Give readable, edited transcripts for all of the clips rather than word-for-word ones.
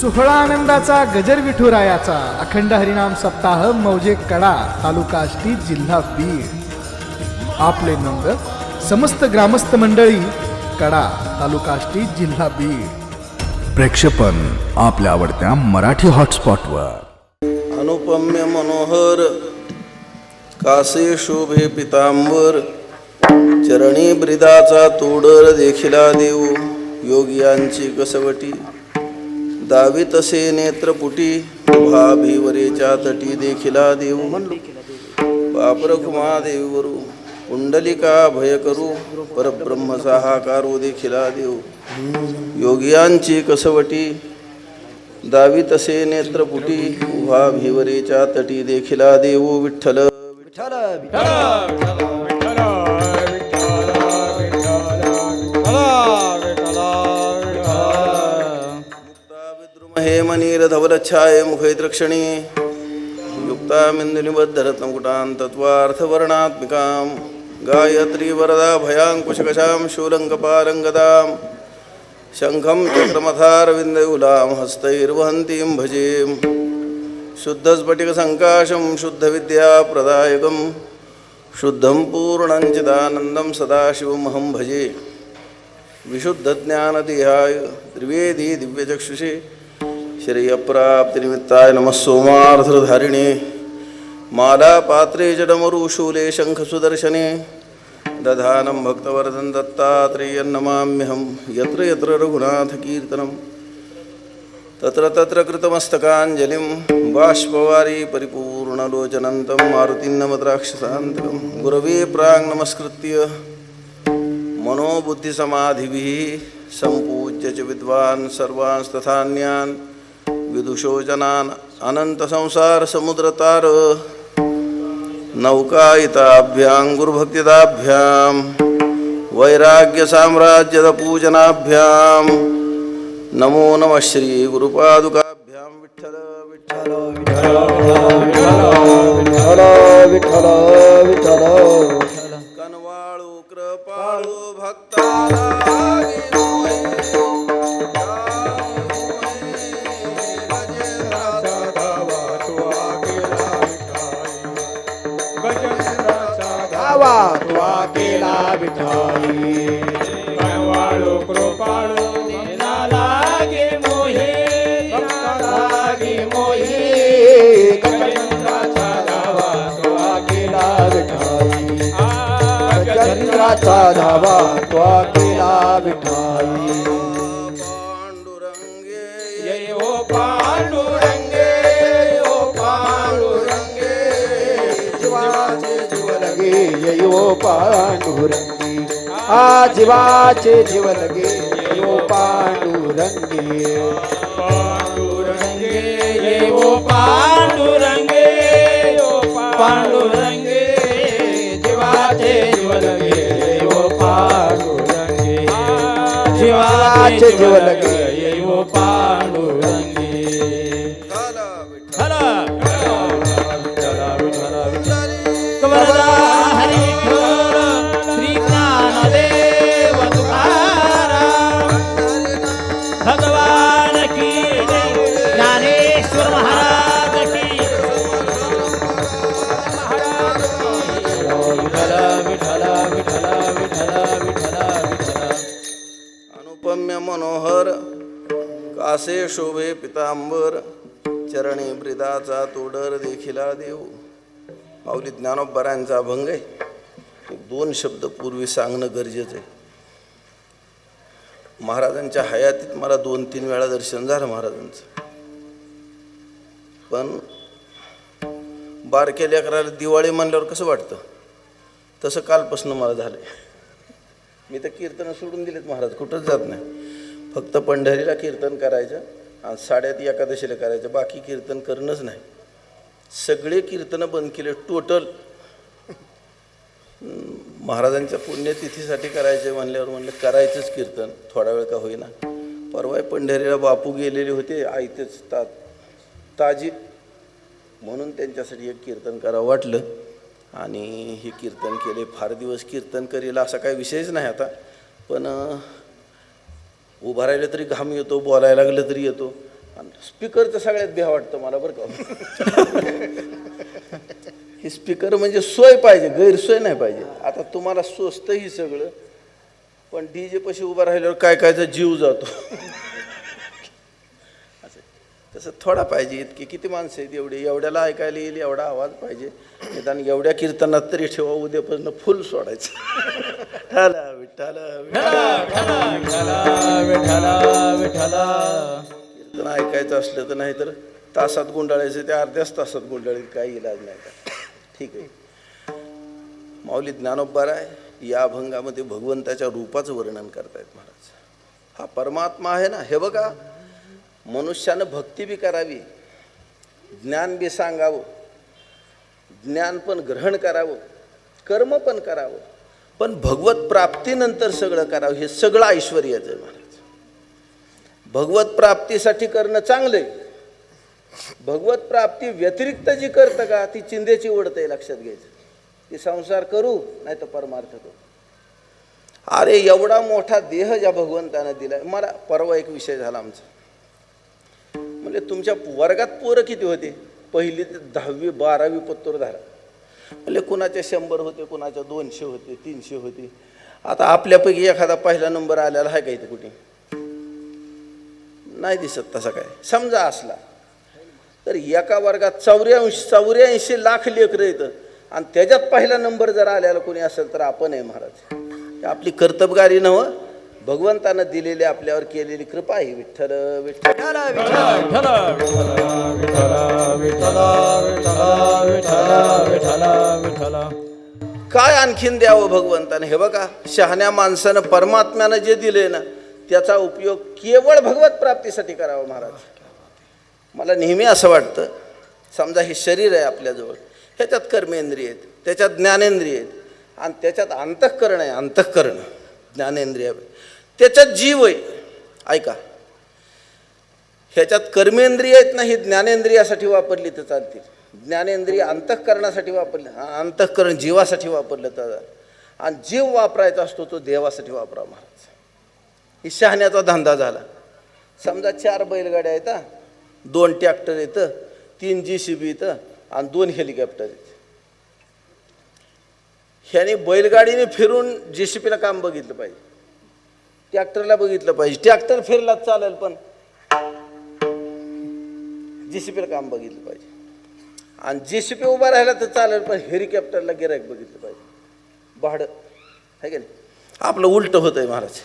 सोहळा आनंदाचा गजर विठुरायाचा अखंड हरिनाम सप्ताह मौजे कडा तालुका आष्टी जिल्हा बीड। आपले नंग समस्त ग्रामस्थ मंडळी कडा तालुका आष्टी जिल्हा बीड। प्रेक्षेपण आपल्या आवडत्या मराठी हॉटस्पॉटवर। अनुपम्य मनोहर कासे शोभे पितांबर चरणी ब्रिदाचा तोडर देखिला देऊ योगियांची कसवटी दावी तसे नेत्रपुटी भाभीवरेच्या तटी देखिला देऊ बापरखुमा देवीवरू कुंडलिका भय करू परब्रह्म साहाकारो देखिला देऊ योगियांची कसवटी दावी तसे नेत्रपुटी उभा भिवरेच्या तटी देखिला देऊ विठ्ठल विठ्ठल हे मनीर धवलच्छाये मुखे द्रक्षणी युक्तामिन्दुनिबद्धरत्नकुटां तत्त्वार्थवर्णात्मिकां गायत्री वरदा भयांकुशकशां शूलङ्कपारङ्गदां शङ्खं चक्रमथारविन्दयुलां हस्तैर्वहन्तीं भजे शुद्धस्फटिकसङ्काशं शुद्धविद्याप्रदायकं शुद्धं पूर्णं चिदानन्दं सदाशिवमहं भजे विशुद्धज्ञानदेहाय त्रिवेदी दिव्यचक्षुषे श्रेयप्राप्तिनिमित्ताय नमः सोमार्थधारिणे मालापात्रे जडमरुशूले शङ्खसुदर्शने दधानं भक्तवरदं दत्तात्रेयं नमाम्यहं यत्र यत्र रघुनाथकीर्तनं तत्र तत्र कृतमस्तकाञ्जलिं बाष्पवारी परिपूर्णलोचनन्तं मारुतिं नमत राक्षसान्तकं गुरवे प्राङ् नमस्कृत्य मनोबुद्धिसमाधिभिः सम्पूज्य च विद्वान् सर्वांस्तथान्यान् विदुषो जनान् अनन्तसंसारसमुद्रतार नौकायिताभ्यां गुरुभक्तिदाभ्यां वैराग्यसाम्राज्यदपूजनाभ्यां नमो नमः श्रीगुरुपादुकाभ्यां विठ्ठल विठ्ठल विठ्ठल विठ्ठल विठ्ठल कनवाळू कृपाळू भक्ताला केला विठाई कनवाळू कृपाळू लागे मोहे लागे मोहे गजचंद्राचा धावा तो केला विठाई गजचंद्राचा धावा तो केला विठाई पांडुरंगे ये ओ पांडुरंगे ओ पांडुरंगे जीवाचे जीव लगे ये ओ पांडुरंगे आ जीवाचे जीव लगे ये ओ पांडुरंगे पांडुरंगे ये ओ पांडुरंगे ओ पांडुरंगे जीवाचे जीव लगे ये ओ पांडुरंगे जीवाचे जीव लगे ये ओ पांडुरंगे काला कमरदा हरी विठ्ठल श्री ज्ञानदेव तुकाराम भगवान की जय ज्ञानेश्वर महाराज की विठ्ठल विठ्ठल विठ्ठल विठ्ठल विठ्ठल विठ्ठल अनुपम्य मनोहर कासे शोभे पितांबर चरणी ब्रिदाचा तोडर देखिला देऊ। माऊली ज्ञानोबरायांचा अभंग आहे। एक दोन शब्द पूर्वी सांगणं गरजेचं आहे। महाराजांच्या हयातीत मला 2-3 वेळा दर्शन झालं महाराजांचं, पण बारक्या लेकराला दिवाळी म्हणल्यावर कसं वाटतं तसं कालपासून मला झालं। मी तर कीर्तन सोडून दिलेत महाराज, कुठंच जात नाही, फक्त पंढरीला कीर्तन करायचं आणि 8:30 एकादशीला करायचं, बाकी कीर्तन करणंच नाही। सगळे कीर्तनं बंद केले टोटल। महाराजांच्या पुण्यतिथीसाठी करायचे म्हणल्यावर म्हणलं करायचंच कीर्तन, थोडा वेळ का होईना। परवा पंढरीला बापू गेलेले होते आयतेच ताजी, म्हणून त्यांच्यासाठी एक कीर्तन करावं वाटलं आणि हे कीर्तन केले। फार दिवस कीर्तन करेल असा काही विषयच नाही आता, पण उभा राहिलं तरी घाम येतो, बोलायला लागलं तरी येतो स्पीकरचं सगळ्यात भ्या वाटतं मला बरं का. हे स्पीकर म्हणजे सोय पाहिजे, गैरसोय नाही पाहिजे. आता तुम्हाला स्वस्त ही सगळं, पण डीजे पाशी उभा राहिल्यावर काय कायचा जीव जातो. तसं थोडा पाहिजे. इतकी किती माणसं आहेत, एवढ्याला ऐकायला येईल एवढा आवाज पाहिजे. निदान एवढ्या कीर्तनात तरी ठेवा, उद्यापासून फुल सोडायचं. विठ्ठला कीर्तन ऐकायचं असलं तर, नाही तर तासात गुंडाळायचं, ते अर्ध्याच तासात गुंडाळीत, काही इलाज नाही का. ठीक आहे. माऊली ज्ञानोबराय या अभंगामध्ये भगवंताच्या रूपाचं वर्णन करतायत महाराज. हा परमात्मा आहे ना. हे बघा, मनुष्यानं भक्ती बी करावी, ज्ञान बी सांगावं, ज्ञान पण ग्रहण करावं, कर्म पण करावं, पण भगवत प्राप्तीनंतर सगळं करावं. हे सगळं ऐश्वर्याचं आहे महाराज. भगवत प्राप्तीसाठी करणं चांगलं आहे. भगवत प्राप्ती व्यतिरिक्त जी करतं का, ती चिंधेची ओढत आहे, लक्षात घ्यायचं. ती संसार करू नाही तर परमार्थ करू. अरे एवढा मोठा देह ज्या भगवंतानं दिलाय. मला परवा एक विषय झाला आमचा. म्हणजे तुमच्या वर्गात पोरं किती होते? 1ली ते 10वी 12वी पत्तोर झाला. म्हणजे कुणाचे 100 होते, कुणाच्या 200 होते, 300 होते. आता आपल्यापैकी एखादा पहिला नंबर आलेला आहे का इथे कुठे? नाही दिसत. तसा काय समजा असला तर एका वर्गात 84 लाख लेकरं येतं, आणि त्याच्यात पहिला नंबर जर आलेला कोणी असेल तर आपण आहे महाराज. आपली कर्तबगारी नव्ह, भगवंतानं दिलेली आपल्यावर केलेली कृपा आहे. विठ्ठल विठ्ठल काय आणखीन द्यावं भगवंतानं. हे बघा, शहाण्या माणसानं परमात्म्यानं जे दिले ना, त्याचा उपयोग केवळ भगवत प्राप्तीसाठी करावा महाराज. मला नेहमी असं वाटतं, समजा हे शरीर आहे आपल्याजवळ, ह्याच्यात कर्मेंद्रिय आहेत, त्याच्यात ज्ञानेंद्रिय आहेत, आणि त्याच्यात अंतःकरण आहे. अंतःकरण ज्ञानेंद्रिय, त्याच्यात जीव आहे. ऐका, ह्याच्यात कर्मेंद्रिय आहेत ना, ही ज्ञानेंद्रियासाठी वापरली तर चालतील. ज्ञानेंद्रिय अंतःकरणासाठी वापरली, अंतःकरण जीवासाठी वापरलं तर, आणि जीव वापरायचा असतो तो देवासाठी वापरा महाराज. ही शहाण्याचा धंदा झाला. समजा 4 बैलगाड्या आहेत, 2 ट्रॅक्टर येतं, 3 JCB येतं, आणि 2 हेलिकॉप्टर आहेत. ह्याने बैलगाडीने फिरून JCBला काम बघितलं पाहिजे, ट्रॅक्टरला बघितलं पाहिजे. ट्रॅक्टर फिरलाच चालेल, पण JCBला काम बघितलं पाहिजे. आणि JCB उभा राहिला तर चालेल, पण हेलिकॉप्टरला गिरायक बघितलं पाहिजे, भाडं आहे की नाही. आपलं उलटं होतं आहे महाराज.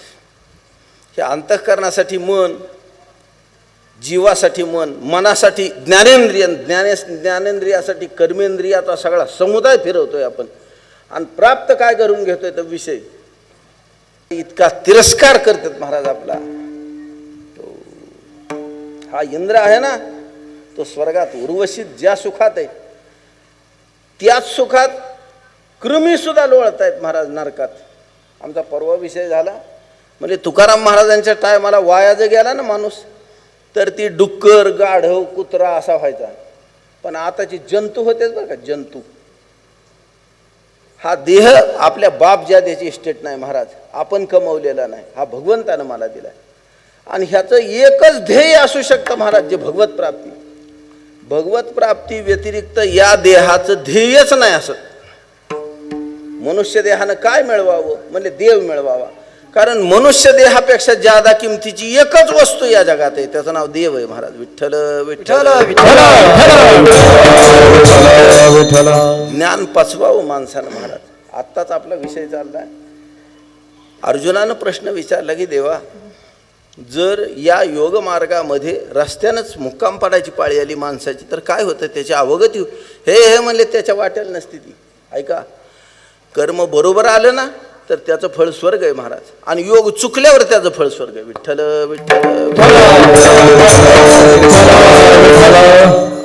हे अंतःकरणासाठी मन, जीवासाठी मन, मनासाठी ज्ञानेंद्रिय, ज्ञानेंद्रियासाठी कर्मेंद्रियाचा सगळा समुदाय फिरवतोय आपण. आणि प्राप्त काय करून घेतोय तर विषय. इतका तिरस्कार करतात महाराज आपला. हा इंद्र आहे ना, तो स्वर्गात उर्वशित ज्या सुखात आहे, त्याच सुखात कृमी सुद्धा लोळत आहेत महाराज नरकात. आमचा परवा विषय झाला. म्हणजे तुकाराम महाराजांच्या टायमाला वाया जर गेला ना माणूस, तर ती डुक्कर, गाढव, कुत्रा असा व्हायचा. पण आताची जंतू होतेच बरं का, जंतू. हा देह आपल्या बाप ज्या द्याची इस्टेट नाही महाराज, आपण कमवलेला नाही, हा भगवंतानं मला दिलाय. आणि ह्याचं एकच ध्येय असू शकतं महाराज, जे भगवत प्राप्ती. भगवत प्राप्ती व्यतिरिक्त या देहाचं ध्येयच नाही असं. मनुष्य देहानं काय मिळवावं म्हणजे देव मिळवावा. कारण मनुष्य देहापेक्षा जादा किमतीची एकच वस्तू या जगात आहे, त्याचं नाव देव आहे महाराज. विठ्ठल विठ्ठल विठ्ठल. ज्ञान पचवावं माणसानं महाराज. आत्ताच आपला विषय चाललाय. अर्जुनानं प्रश्न विचारला की देवा, जर या योग मार्गामध्ये रस्त्यानंच मुक्काम पडायची पाळी आली माणसाची तर काय होतं, त्याची अवगती. हे म्हणले त्याच्या वाटेल नसती ती. ऐका, कर्म बरोबर आलं ना तर त्याचं फळ स्वर्ग आहे महाराज, आणि योग चुकल्यावर त्याचं फळ स्वर्ग आहे. विठ्ठल विठ्ठल.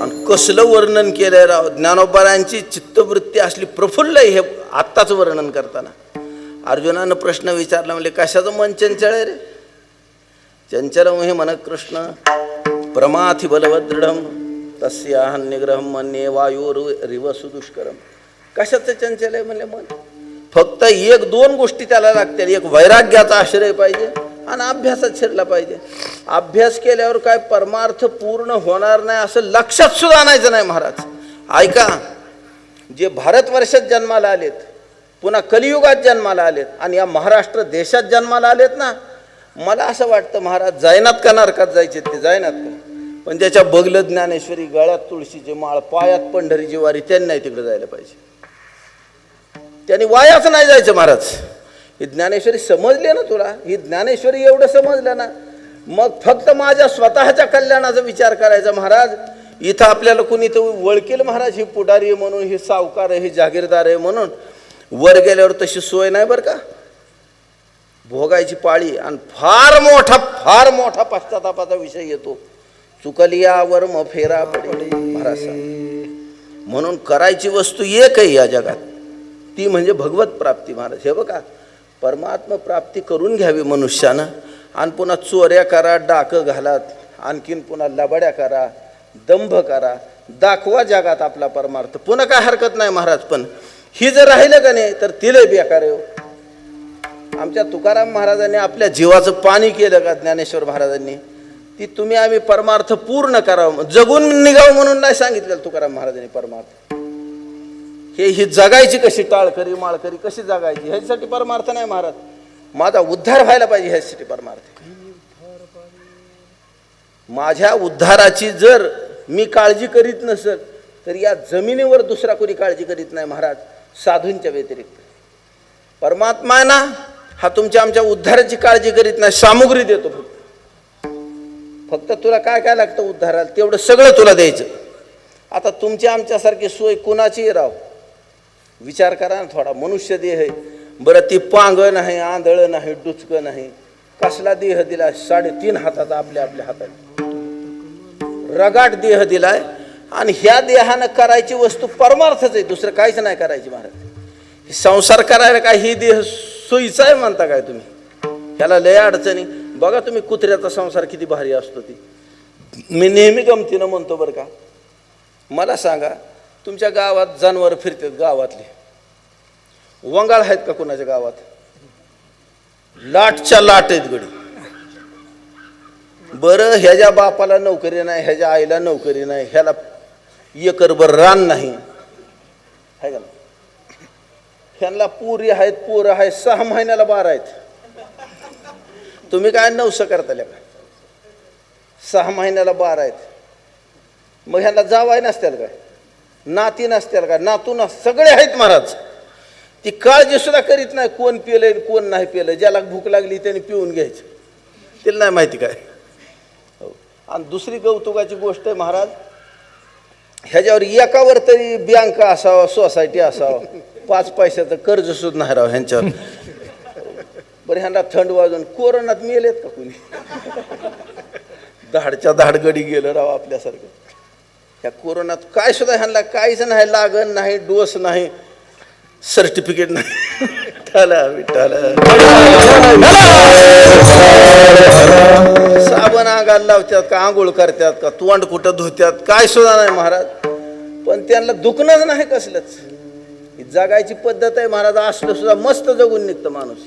आणि कसलं वर्णन केलंय राव. ज्ञानोबारांची चित्तवृत्ती असली प्रफुल्ल आहे हे आत्ताच वर्णन करताना. अर्जुनानं प्रश्न विचारला, म्हणजे कशाचं मन चंचल आहे रे. चंचल हे मन कृष्ण प्रमाथि बलवदृढम तस्याहं निग्रहं मन्ये वायुरिव सुदुष्करम. कशाचं चंचल आहे म्हणले मन. फक्त 1-2 गोष्टी त्याला लागतील. एक वैराग्याचा आश्रय पाहिजे, आणि अभ्यासात शिरला पाहिजे. अभ्यास केल्यावर काय परमार्थ पूर्ण होणार नाही असं लक्षात सुद्धा आणायचं नाही महाराज. ऐका, जे भारतवर्षात जन्माला आलेत, पुन्हा कलियुगात जन्माला आलेत आणि या महाराष्ट्र देशात जन्माला आलेत ना, मला असं वाटतं महाराज जायनात का नरकात जायचे ते जायनात का, पण ज्याच्या बगल ज्ञानेश्वरी, गळ्यात तुळशीची माळ, पायात पंढरीची वारी, त्यांनी नाही तिकडे जायला पाहिजे. त्यांनी वायाच नाही जायचं महाराज. ही ज्ञानेश्वरी समजली ना तुला, ही ज्ञानेश्वरी एवढं समजलं ना, मग फक्त माझ्या स्वतःच्या कल्याणाचा विचार करायचा महाराज. इथं आपल्याला कुणी तर ओळखेल महाराज, ही पुढारी आहे म्हणून, ही सावकार आहे, ही जागीरदार आहे म्हणून. वर गेल्यावर तशी सोय नाही बरं का, भोगायची पाळी. आणि फार मोठा पश्चातापाचा विषय येतो. चुकलियावर मग फेरा पडे महाराज. म्हणून करायची वस्तू एक आहे या जगात, ती म्हणजे भगवत प्राप्ती महाराज. हे बघा, परमात्मा प्राप्ती करून घ्यावी मनुष्यानं. आणि पुन्हा चोऱ्या करा, डाकं घालात, आणखीन पुन्हा लबाड्या करा, दंभ करा, दाखवा जगात आपला परमार्थ, पुन्हा काय हरकत नाही महाराज. पण ही जर राहिलं का नाही तर तिला बेकार आहे. आमच्या तुकाराम महाराजांनी आपल्या जीवाचं पाणी केलं का ज्ञानेश्वर महाराजांनी, ती तुम्ही आम्ही परमार्थ पूर्ण करावं, जगून निघावं म्हणून नाही सांगितलं तुकाराम महाराजांनी. परमार्थ ही जगायची कशी, टाळकरी माळकरी कशी जगायची, ह्याच्यासाठी परमार्थ नाही महाराज. माझा उद्धार व्हायला पाहिजे, ह्यासाठी परमार्थ. माझ्या उद्धाराची जर मी काळजी करीत नसेल तर या जमिनीवर दुसरा कोणी काळजी करीत नाही महाराज, साधूंच्या व्यतिरिक्त. परमात्मा आहे ना, हा तुमच्या आमच्या उद्धाराची काळजी करीत नाही, सामुग्री देतो फक्त तुला काय काय लागतं उद्धाराला तेवढं सगळं तुला द्यायचं. आता तुमच्या आमच्यासारखी सोय कुणाची राव, विचार करा ना थोडा. मनुष्य देह आहे बरं, ती पांग नाही, आंधळ नाही, डुचकं नाही, कसला देह दिला, 3.5 हाताचा आपल्या हातात रगाट देह दिलाय. आणि ह्या देहानं करायची वस्तू परमार्थच आहे, दुसरं काहीच नाही करायची महाराज. संसार करायला काय ही देह सोयीचा आहे म्हणता काय तुम्ही, ह्याला लय अडचणी. बघा तुम्ही कुत्र्याचा संसार किती भारी असतो. ती मी नेहमी गमतीनं म्हणतो बरं का. मला सांगा, तुमच्या गावात जनावर फिरतात, गावातले वंगाळ आहेत का कुणाच्या गावात? लाटच्या लाट आहेत गडी. बरं, ह्याच्या बापाला नोकरी नाही, ह्याच्या आईला नोकरी नाही, ह्याला एकरभर रान नाही, आहे का? ह्यांना पुरी आहेत, पोरं आहेत, 6 महिन्याला 12 आहेत. तुम्ही काय 900 करता का? 6 महिन्याला 12 आहेत. मग ह्यांना जावाय नसतील काय, नाती नसतील का, नातू सगळे आहेत महाराज. ती काळजी सुद्धा करीत नाही कोण पिलंय कोण नाही पिलं. ज्याला भूक लागली त्याने पिऊन घ्यायचं, तिला नाही माहिती काय. आणि दुसरी कौतुकाची गोष्ट आहे महाराज, ह्याच्यावर एकावर तरी बँक असावं, सोसायटी असावं, 5 पैशाचं कर्ज सुद्धा नाही राव ह्यांच्यावर. बरं, ह्यांना थंड वाजून कोरोनात मेलेत का कुणी? धाडच्या धाड गडी गेलं राव आपल्यासारखं. ह्या कोरोनात काय सुद्धा ह्यांना काहीच नाही, लागण नाही, डोस नाही, सर्टिफिकेट नाही. साबण अंगाला लावतात का, आंघोळ करतात का, तोंड कुठं धुत्यात, काय सुद्धा नाही महाराज. पण त्यांना दुखणंच नाही कसलंच. ही जगायची पद्धत आहे महाराज. असलं सुद्धा मस्त जगून निघतं माणूस.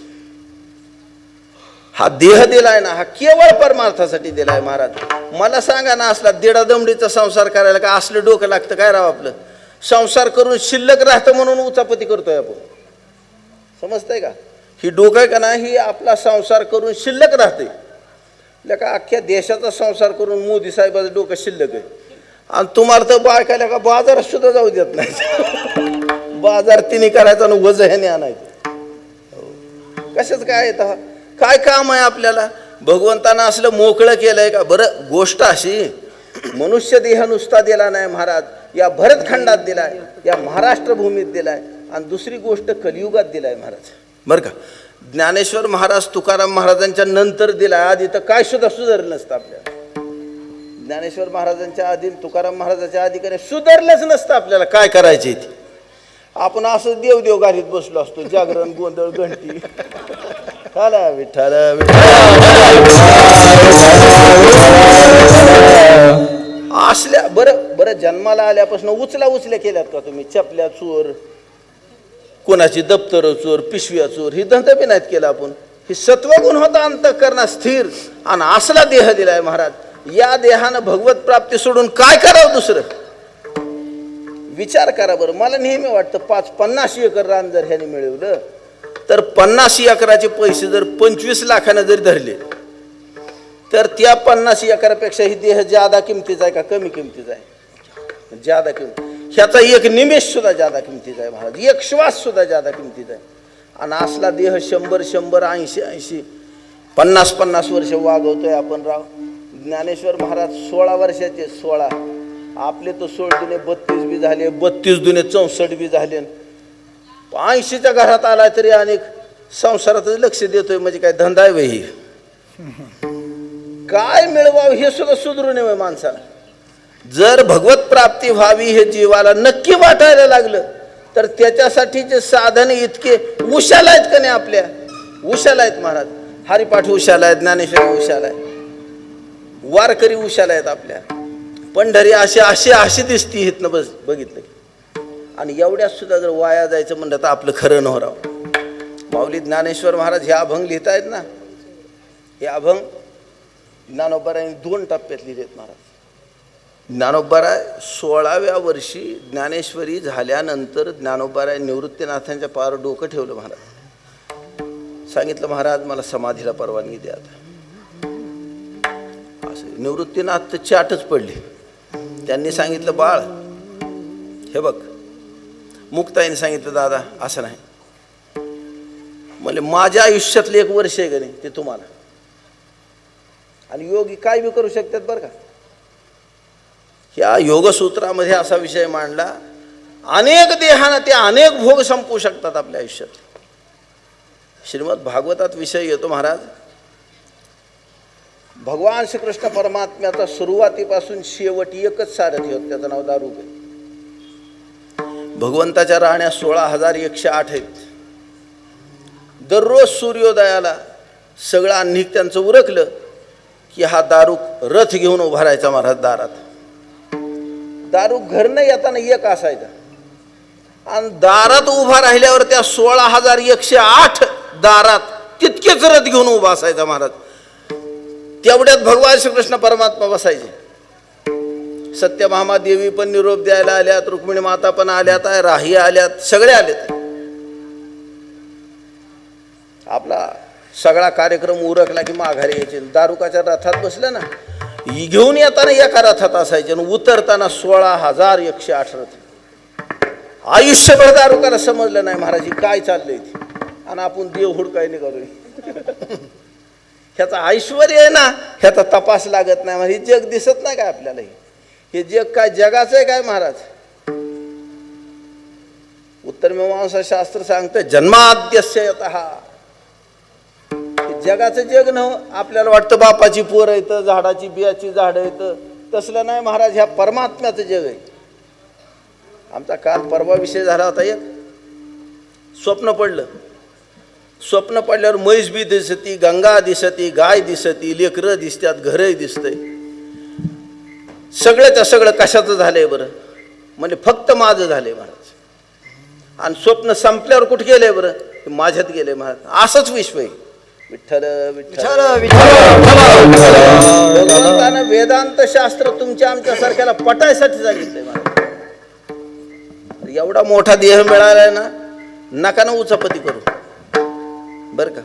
हा देह दिलाय ना, हा केवळ परमार्थासाठी दिलाय महाराज. मला सांगा ना, असला दिडादमडीचा संसार करायला काय असलं डोकं लागतं काय राव आपलं? संसार करून शिल्लक राहतं म्हणून उचापती करतोय आपण, समजतंय का? ही डोकं आहे का ना, ही आपला संसार करून शिल्लक राहते. का अख्ख्या देशाचा संसार करून मोदी साहेबाचं डोकं शिल्लक आहे. आणि तुम्हाला तर बायकायला का बाजारात सुद्धा जाऊ देत नाही. बाजार तिने करायचा आणि वज ह्याने आणायचं. कशाच काय येतं, काय काम आहे आपल्याला? भगवंतानं असलं मोकळं केलंय का? बरं, गोष्ट अशी, मनुष्य देह नुसता दिला नाही महाराज, या भरतखंडात दिलाय, या महाराष्ट्र भूमीत दिलाय, आणि दुसरी गोष्ट कलियुगात दिलाय महाराज. बरं का, ज्ञानेश्वर महाराज तुकाराम महाराजांच्या नंतर दिलाय, आधी तर काय सुद्धा सुधारलं नसतं आपल्याला. ज्ञानेश्वर महाराजांच्या आधी, तुकाराम महाराजांच्या आधी काही सुधारलंच नसतं आपल्याला काय करायचे ते. आपण असं देवदेव गाडीत बसलो असतो, जागरण, गोंधळ, घंटी, विठ्ठल विठ्ठल. असल्या बरं जन्माला आल्यापासून उचल्या केल्यात का तुम्ही? चपल्या चोर, कोणाची दप्तर चोर, पिशव्या चोर, ही धंदा बी नाहीत केला आपण. हे सत्वगुण होता अंतःकरणात स्थिर, आणि असला देह दिलाय महाराज. या देहानं भगवत प्राप्ती सोडून काय करावं दुसरं? विचार करा बरं. मला नेहमी वाटतं 50 एकर रान जर ह्याने मिळवलं तर 50 एकराचे पैसे जर 25 लाखानं जरी धरले तर त्या 50 एकरापेक्षा ही देह ज्यादा किमतीचा आहे का कमी किमतीचा आहे? ज्यादा किमती. ह्याचा एक निमेष सुद्धा ज्यादा किमतीचा आहे महाराज, एक श्वास सुद्धा ज्यादा किमतीचा आहे. आणि असला देह 100, 80, 50 वर्ष वागवतोय आपण राव. ज्ञानेश्वर महाराज 16 वर्षाचे, 16. आपले तर 16 दुने 32 बी झाले, 32 दुने 64 बी झाले. 80च्या घरात आलाय तरी अनेक संसारातच लक्ष देतोय. म्हणजे काय धंदा आहे ही? काय मिळवावं हे सुद्धा सुधरू नये माणसाला. जर भगवत प्राप्ती व्हावी हे जीवाला नक्की वाटायला लागलं तर त्याच्यासाठीचे साधन इतके उशाला आहेत का नाही? आपल्या उशाला आहेत महाराज. हरिपाठ उशाला आहेत, ज्ञानेश्वर उशाला आहे, वारकरी उशाला आहेत. आपल्या पंढरी अशी दिसती इथनं बस बघितलं. आणि एवढ्यात सुद्धा जर वाया जायचं म्हणलं तर आपलं खरं नव्हराव. माऊली ज्ञानेश्वर महाराज हे अभंग लिहित आहेत ना, हे अभंग ज्ञानोबारायांनी 2 टप्प्यात लिहिलेत महाराज. ज्ञानोबाराय 16व्या वर्षी ज्ञानेश्वरी झाल्यानंतर ज्ञानोबाराय निवृत्तीनाथांच्या पार डोकं ठेवलं महाराज. सांगितलं महाराज मला समाधीला परवानगी द्या. असं निवृत्तीनाथ तर चाटच पडले. त्यांनी सांगितलं बाळ हे बघ. मुक्ताईने सांगितलं दादा असं नाही. म्हणजे माझ्या आयुष्यातलं 1 वर्ष आहे का नाही ते तुम्हाला. आणि योगी काय बी करू शकतात बरं का. या योगसूत्रामध्ये असा विषय मांडला, अनेक देहानं ते अनेक भोग संपवू शकतात आपल्या आयुष्यात. श्रीमद भागवतात विषय येतो महाराज. भगवान श्रीकृष्ण परमात्म्याचा सुरुवातीपासून शेवट एकच सारथी होत, त्याचं नाव दारुक आहे. भगवंताच्या राहण्या 16,108 आहेत. दररोज सूर्योदयाला सगळं अन्निक त्यांचं उरकलं की हा दारुक रथ घेऊन उभा राहायचा महाराज दारात. दारुक घरनं येताना एक असायचा, आणि दारात उभा राहिल्यावर त्या 16,108 दारात तितकेच रथ घेऊन उभा असायचा महाराज. तेवढ्यात भगवान श्रीकृष्ण परमात्मा बसायचे. सत्यभामा देवी पण निरोप द्यायला आल्यात, रुक्मिणी माता पण आल्यात, राही आल्यात, सगळे आलेत. आपला सगळा कार्यक्रम उरकला की माघारी यायचे. दारुकाच्या रथात बसलं ना, घेऊन येताना एका रथात असायचे आणि उतरताना 16,108 रथ. आयुष्यभर दारुकाला समजलं नाही महाराज ही काय चाललंय ते, आणि आपण देव हुडकाय निघालोय. ह्याचा ऐश्वर आहे ना, ह्याचा तपास लागत नाही. म्हणजे जग दिसत नाही काय आपल्याला? हे जग काय जगाचं आहे काय महाराज? उत्तर मीमांसा शास्त्र सांगतं जन्माद्यस्य यतः. जगाचं जग नव्ह. आपल्याला वाटतं बापाची पोरं येतं, झाडाची बियाची झाडं येतं, तसलं नाही महाराज. ह्या परमात्म्याचं जग आहे. आमचा काल परवा विषय झाला होता. एक स्वप्न पडलं. स्वप्न पडल्यावर म्हैस बी दिसती, गंगा दिसती, गाय दिसती, लेकरं दिसतात, घरही दिसतंय. सगळ्याच्या सगळं कशाचं झालंय बरं? म्हणजे फक्त माझं झालंय महाराज. आणि स्वप्न संपल्यावर कुठे गेलंय बरं? माझ्यात गेलंय महाराज. असंच विश्व आहे. विठ्ठल विठ्ठल भगवंतानं वेदांत शास्त्र तुमच्या आमच्या सारख्याला पटायसाठी सांगितलंय महाराज. एवढा मोठा देह मिळालाय ना, नका ना उचापती करू बरं का.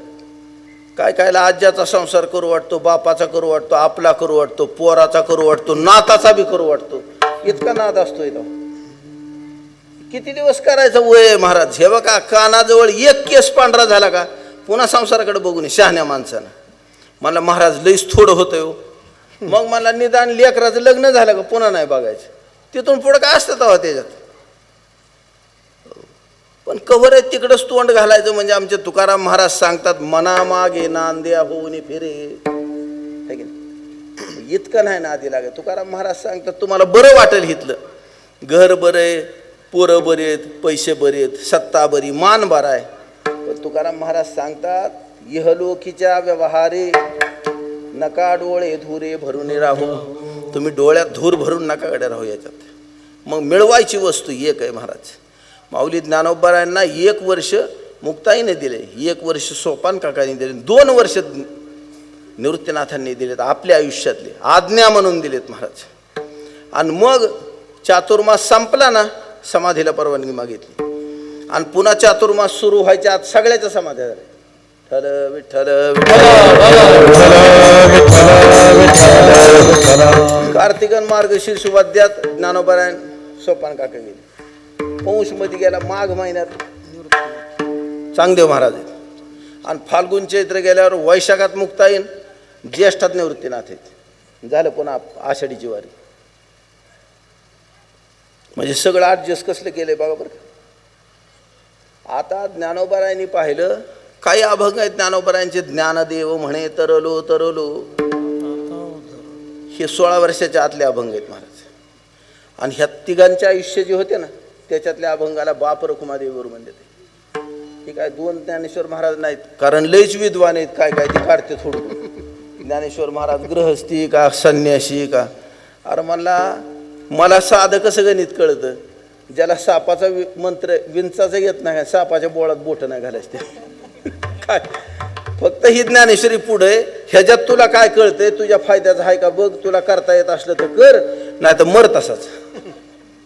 काय कायला आज्याचा संसार करू वाटतो, बापाचा करू वाटतो, आपला करू वाटतो, पोराचा करू वाटतो, नाताचा बी करू वाटतो. इतका नाद असतोय तो. किती दिवस करायचं वय आहे महाराज. हे बघा कानाजवळ एक केस पांढरा झाला का पुन्हा संसाराकडे बघून शहाण्या माणसानं. मला महाराज लईच थोडं होतं हो. मग मला निदान लेकराचं लग्न झालं का पुन्हा नाही बघायचं. तिथून पुढं काय असतं तेव्हा त्याच्यात. पण कवर आहे तिकडंच तोंड घालायचं. म्हणजे आमचे तुकाराम महाराज सांगतात मना मागे नांद्या होऊन फिरे. है की नाही? इतकं नाही ना आधी लागत. तुकाराम महाराज सांगतात तुम्हाला बरं वाटेल इथलं. घर बरं आहे, पोरं बरे आहेत, पैसे बरे आहेत, सत्ता बरी, मान बरा आहे. पण तुकाराम महाराज सांगतात इहलोकीच्या व्यवहारे नका डोळे धुरे भरून राहू. तुम्ही डोळ्यात धूर भरून नका कडे राहू याच्यात. मग मिळवायची वस्तू एक आहे महाराज. माऊली ज्ञानोबारायांना 1 वर्ष मुक्ताईने दिले, 1 वर्ष सोपान काकांनी दिले, 2 वर्ष निवृत्तीनाथांनी दिलेत आपल्या आयुष्यातले आज्ञा म्हणून दिलेत महाराज. आणि मग चातुर्मास संपला ना, समाधीला परवानगी मागितली आणि पुन्हा चातुर्मास सुरू व्हायच्या आत सगळ्याच्या समाध्या झाल्या. विठ्ठल कार्तिकन मार्गशीर्ष वद्यात ज्ञानोबरायण सोपान काका गेले. पौष मध्ये गेला माघ महिन्यात चांगदेव महाराज आहेत. आणि फाल्गुन चैत्र गेल्यावर वैशाखात मुक्ताईन, ज्येष्ठात निवृत्तीनाथ आहेत. झालं पुन्हा आषाढीची वारी. म्हणजे सगळं ॲडजस्ट कसलं केलंय बघा बरं. आता ज्ञानोबरायांनी पाहिलं काही अभंग आहेत ज्ञानोबरायांचे. ज्ञानदेव म्हणे तरलो तरलो, हे 16 वर्षाच्या आतले अभंग आहेत महाराज. आणि ह्या तिघांचे आयुष्य जे होते ना, त्याच्यातल्या अभंगाला बाप रखुमादेवीवर म्हणले ते. हे काय 2 ज्ञानेश्वर महाराज नाहीत, कारण लयच विद्वान आहेत. काय काय ते काढते थोडं. ज्ञानेश्वर महाराज गृहस्थी का संन्यासी का? अरे मला साधं कसं गणित कळतं, ज्याला सापाचा मंत्र विंचाचा येत नाही, सापाच्या बोळात बोट नाही घालायचे काय. फक्त ही ज्ञानेश्वरी पुढे, ह्याच्यात तुला काय कळतंय, तुझ्या फायद्याचं आहे का बघ, तुला करता येत असलं तर कर, नाही तर मर तसाच.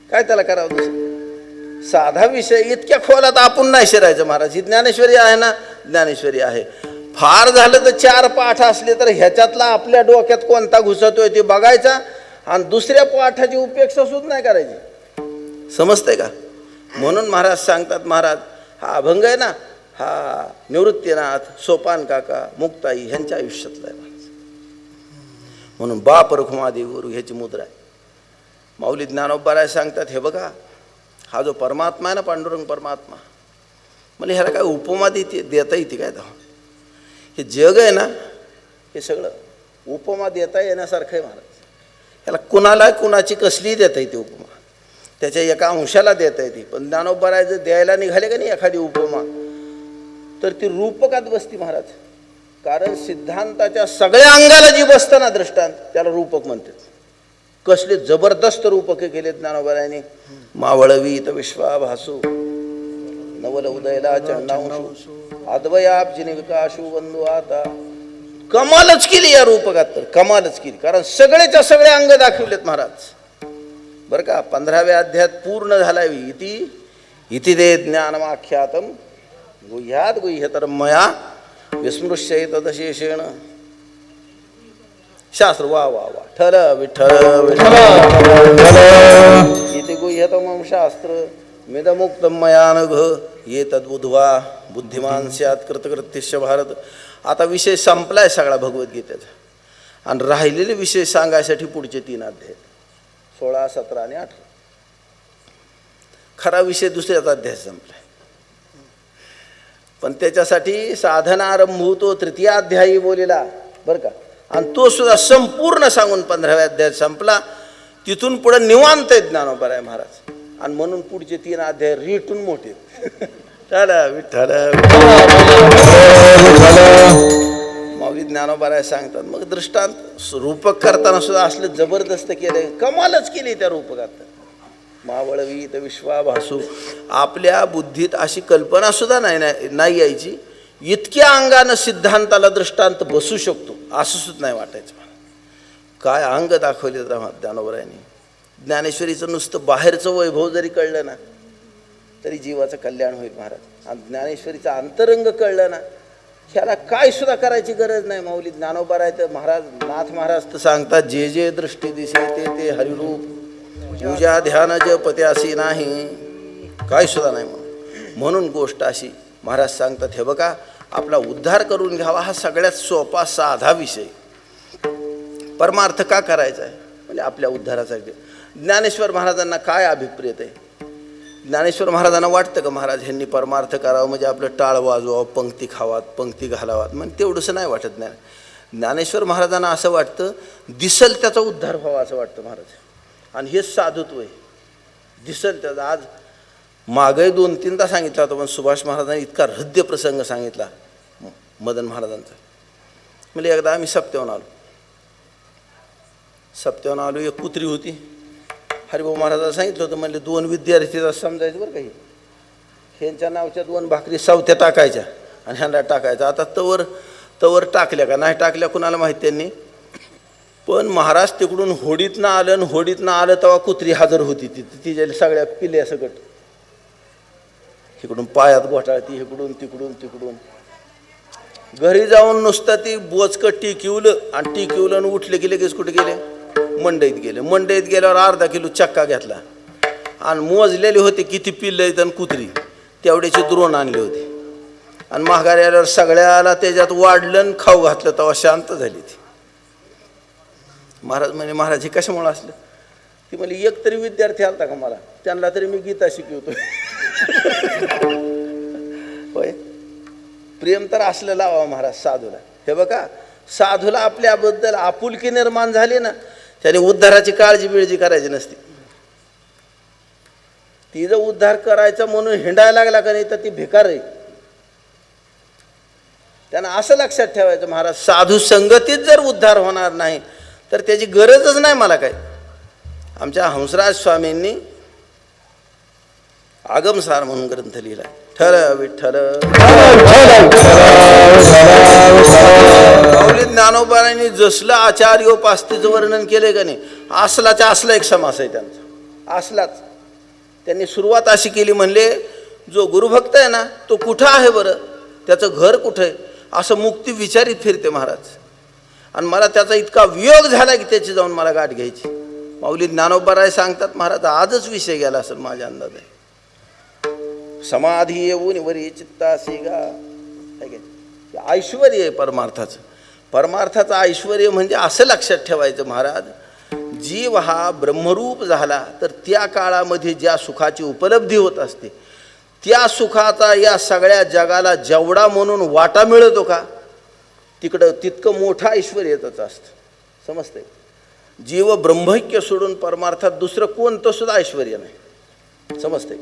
काय त्याला करावं दुसरं. साधा विषय इतक्या खोलात आपण नाही शिरायचं महाराज. ही ज्ञानेश्वरी आहे ना, ज्ञानेश्वरी आहे. फार झालं तर 4 पाठ असले तर ह्याच्यातला आपल्या डोक्यात कोणता घुसतोय ते बघायचा आणि दुसऱ्या पाठाची उपेक्षा सुद्धा नाही करायची. समजतंय का? म्हणून महाराज सांगतात, महाराज हा अभंग आहे ना, हा निवृत्तीनाथ, सोपान काका, मुक्ताई ह्यांच्या आयुष्यातला आहे महाराज. म्हणून बाप रखुमादेवी गुरु ह्याची मुद्रा आहे. माऊली ज्ञानोबराय सांगतात, हे बघा हा जो परमात्मा आहे ना, पांडुरंग परमात्मा, मला ह्याला काय उपमा देता येते काय? हे जग आहे ना, हे सगळं उपमा देता येण्यासारखं आहे महाराज. ह्याला कुणाला कुणाची कसलीही देता येते उपमा, त्याच्या एका अंशाला देता येते. पण ज्ञानोबराय जर द्यायला निघाले का नाही एखादी उपमा, तर ती रूपकात बसती महाराज. कारण सिद्धांताच्या सगळ्या अंगाला जी बसतं ना दृष्टांत, त्याला रूपक म्हणतात. कसले जबरदस्त रूपके केले ज्ञानोबरायांनी. मावळवीत विश्वाभासू, नवल उदयला चंडांशू, अद्वयाब्जिनी विकाशू वंदू आता. कमालच केली या रूपकात, तर कमालच केली. कारण सगळेच्या सगळे अंग दाखवलेत महाराज बरं का. 15व्या अध्यायात पूर्ण झालाय. इति ते ज्ञानमाख्यातम गुह्यात गुह्यतर मया विस्मृश्य तदशेषेण. शास्त्र वा वा वा. ठर विठ्ठल इति गुह्यतमं शास्त्र मिदमुक्तम मया नघ ये तद्बुद्ध्वा बुद्धिमान स्यात् कृतकृत्यश्च भारत. आता विषय संपलाय सगळा भगवद्गीतेचा, आणि राहिलेले विषय सांगायसाठी पुढचे 3 अध्याय 16, 17 आणि 18. खरा विषय दुसऱ्याचा अध्याय संपलाय. पण त्याच्यासाठी साधनारंभ तो 3य अध्यायी बोलेला बरं का. आणि तो सुद्धा संपूर्ण सांगून 15व्या अध्यायात संपला. तिथून पुढे निवांत आहेत ज्ञानोबराय महाराज. आणि म्हणून पुढचे 3 अध्याय रेटून मोठे. विठ्ठल माऊली ज्ञानोबराय सांगतात. मग दृष्टांत रूपक करताना सुद्धा असलं जबरदस्त केलंय, कमालच केली त्या रूपकात. मावळवीत विश्वाभासू. आपल्या बुद्धीत अशी कल्पना सुद्धा नाही यायची, इतक्या अंगानं सिद्धांताला दृष्टांत बसू शकतो असं सुद्धा नाही वाटायचं. काय अंग दाखवले ज्ञानोबरायांनी. ज्ञानेश्वरीचं नुसतं बाहेरचं वैभव जरी कळलं ना, तरी जीवाचं कल्याण होईल महाराज. आणि ज्ञानेश्वरीचं अंतरंग कळलं ना, ह्याला काय सुद्धा करायची गरज नाही. माऊली ज्ञानोबराय तर महाराज, नाथ महाराज तर सांगतात, जे जे दृष्टी दिसे ते हरिरूप, पूजा ध्यान जपत्यासी नाही, काय सुद्धा नाही. म्हणून गोष्ट अशी महाराज सांगतात, हे बघा आपला उद्धार करून घ्यावा हा सगळ्यात सोपा साधा विषय. परमार्थ का करायचा आहे म्हणजे आपल्या उद्धारासाठी. ज्ञानेश्वर महाराजांना काय अभिप्रेत आहे? ज्ञानेश्वर महाराजांना वाटतं का महाराज ह्यांनी परमार्थ करावं म्हणजे आपलं टाळ वाजवावं, पंक्ती खावात, पंक्ती घालावात, म्हणजे तेवढंसं नाही वाटत. ज्ञानेश्वर महाराजांना असं वाटतं दिसल त्याचा उद्धार व्हावा असं वाटतं महाराज. आणि हेच साधुत्व आहे, दिसल त्याचा. आज मागे 2-3दा सांगितला होता, पण सुभाष महाराजांनी इतका हृदय प्रसंग सांगितला मदन महाराजांचा. म्हणजे एकदा आम्ही सप्त्याहून आलो. एक कुत्री होती. हरिभाऊ महाराजांना सांगितलं होतं, म्हणजे 2 विद्यार्थी समजायचं बरं काही. ह्यांच्या नावच्या 2 भाकरी सावत्या टाकायच्या आणि ह्यांना टाकायचं. आता तवर टाकल्या का नाही टाकल्या कुणाला माहीत त्यांनी. पण महाराज तिकडून होडीतनं आलं तेव्हा कुत्री हजर होती तिच्या सगळ्या पिल्या सगट इकडून पायात घोटाळती इकडून तिकडून. घरी जाऊन नुसतं ती बोचकं टिकिवलं आणि टिकिवलं आणि उठले की लगेच कुठे गेले, मंडईत गेले. मंडईत गेल्यावर अर्धा किलो चक्का घेतला आणि मोजलेली होती किती पिल्लं आहेत आणि कुत्री, तेवढ्याची द्रोण आणली होती. आणि महागारी आल्यावर सगळ्याला त्याच्यात वाढलं आणि खाऊ घातलं तेव्हा शांत झाली ती. महाराज म्हणे महाराज हे कशामुळे असलं. ती म्हणजे एक तरी विद्यार्थी आलता का मला, त्यांना तरी मी गीता शिकवतो. होय, प्रेम तर असलं लावा महाराज साधूला. हे बघा, साधूला आपल्याबद्दल आपुलकी निर्माण झाली ना, त्याने उद्धाराची काळजी बिळजी करायची नसती. ती जर उद्धार करायचा म्हणून हिंडायला लागला का नाही तर ती भिकार आहे. त्यांना असं लक्षात ठेवायचं महाराज, साधू संगतीत जर उद्धार होणार नाही तर त्याची गरजच नाही मला काय. आमच्या हंसराज स्वामींनी आगमसार म्हणून ग्रंथ लिहिला. ठर विठ्ठल माऊली ज्ञानोबांनी जसलं आचार्योपास्तीचं वर्णन केलंय का नाही, असलाच्या असला एक समास आहे त्यांचा. असलाच त्यांनी सुरुवात अशी केली, म्हणले जो गुरुभक्त आहे ना तो कुठं आहे बरं, त्याचं घर कुठं आहे, असं मुक्ती विचारित फिरते महाराज. आणि मला त्याचा इतका वियोग झाला की त्याची जाऊन मला गाठ घ्यायची. माऊली ज्ञानोबा सांगतात महाराज आजच विषय गेला असेल माझ्या अंदाजे. समाधी येऊन वरी चित्तासी गा, ऐश्वर आहे परमार्थाचं. परमार्थाचं ऐश्वर म्हणजे असं लक्षात ठेवायचं महाराज, जीव हा ब्रह्मरूप झाला तर त्या काळामध्ये ज्या सुखाची उपलब्धी होत असते त्या सुखाचा या सगळ्या जगाला जेवढा म्हणून वाटा मिळतो का, तिकडं तितकं मोठं ऐश्वर्य येतच असतं. समजतंय. जीव ब्रह्मैक्य सोडून परमार्थात दुसरं कोणतं सुद्धा ऐश्वर्य नाही. समजतंय.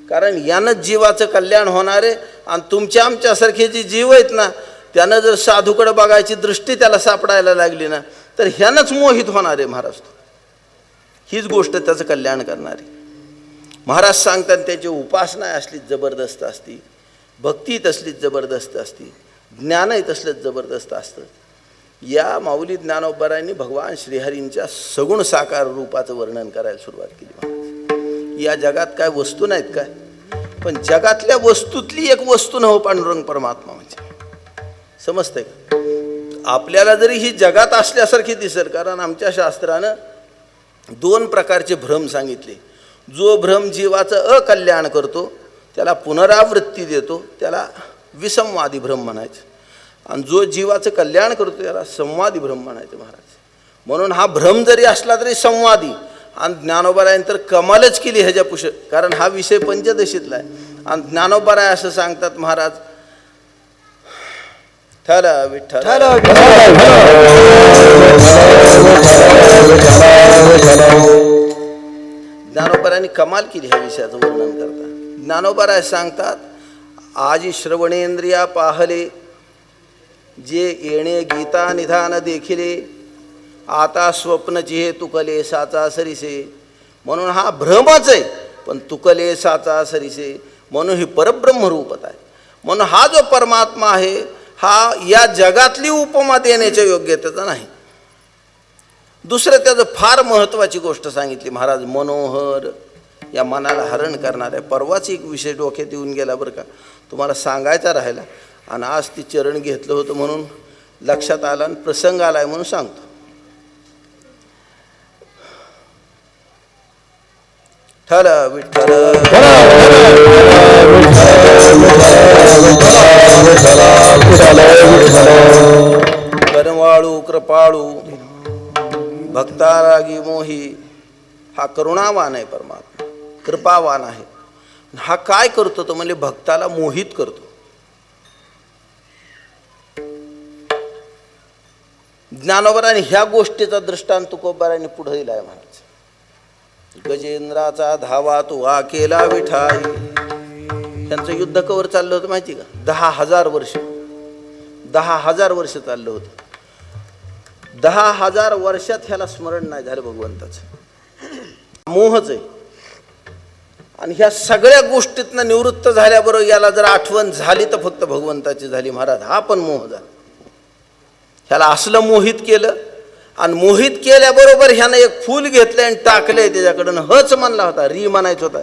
कारण यानंच जीवाचं कल्याण होणार आहे. आणि तुमच्या आमच्यासारखे जे जीव आहेत ना, त्यानं जर साधूकडे बघायची दृष्टी त्याला सापडायला लागली ना तर ह्यानंच मोहित होणार आहे महाराज. हीच गोष्ट त्याचं कल्याण करणार आहे. महाराज सांगतात त्याची उपासना असलीच जबरदस्त असती, भक्ती तसलीच जबरदस्त असती, ज्ञानही तसलंच जबरदस्त असतं. या माऊली ज्ञानोबांनी भगवान श्रीहरींच्या सगुण साकार रूपाचं वर्णन करायला सुरुवात केली महाराज. या जगात काय वस्तू नाहीत काय, पण जगातल्या वस्तूतली एक वस्तू नव्ह पांडुरंग परमात्मा म्हणजे. समजतंय का. आपल्याला जरी ही जगात असल्यासारखी दिसेल, कारण आमच्या शास्त्रानं 2 प्रकारचे भ्रम सांगितले. जो भ्रम जीवाचं अकल्याण करतो त्याला पुनरावृत्ती देतो त्याला विसंवादी भ्रम म्हणायचं, आणि जो जीवाचं कल्याण करतो त्याला संवादी भ्रम म्हणायचं महाराज. म्हणून हा भ्रम जरी असला तरी संवादी. आणि ज्ञानोबारायन तर कमालच केली ह्याच्या पुष, कारण हा विषय पंचदशीतला आहे. आणि ज्ञानोबाराय असं सांगतात महाराज, ठर विठ्ठल ज्ञानोबारायांनी कमाल केली ह्या विषयाचं वर्णन करता. ज्ञानोबाराय सांगतात, आजी श्रवणेंद्रिया पाहले जे येणे गीता निधान देखिले, आता स्वप्न चिहे तुकले साचा सरिसे. म्हणून हा भ्रमच आहे, पण तुकले साचा सरिसे म्हणून ही परब्रह्म रूपत आहे. म्हणून हा जो परमात्मा आहे हा या जगातली उपमा देण्याच्या योग्यतेचा नाही. दुसरं त्याचं फार महत्त्वाची गोष्ट सांगितली महाराज, मनोहर, या मनाला हरण करणार आहे. परवाच एक विषय डोक्यात येऊन गेला बरं का, तुम्हाला सांगायचा राहिला आणि आज ती चरण घेतलं होतं म्हणून लक्षात आलं आणि प्रसंग आलाय म्हणून सांगतो. ठर विठ्ठल कनवाळू कृपाळू भक्तारागी मोही. हा करुणावान आहे परमात्मा, कृपावान आहे. हा काय करतो तो म्हणजे भक्ताला मोहित करतो. ज्ञानोबारांनी ह्या गोष्टीचा दृष्टांत तुकोबारांनी पुढे दिलाय महाराज. गजेंद्राचा धावा तू हा केला विठाई. त्यांचं युद्ध कवर चाललं होतं माहिती का, 10,000 वर्ष. 10,000 वर्ष चाललं होतं. 10,000 वर्षात ह्याला स्मरण नाही झालं भगवंताचं. मोहच आहे. आणि ह्या सगळ्या गोष्टीतनं निवृत्त झाल्याबरोबर याला जर आठवण झाली तर फक्त भगवंताची झाली महाराज. हा पण मोह झाला. ह्याला असलं मोहित केलं आणि मोहित केल्याबरोबर ह्यानं एक फूल घेतलं आणि टाकलंय त्याच्याकडून. हच म्हणला होता, री म्हणायचं होता.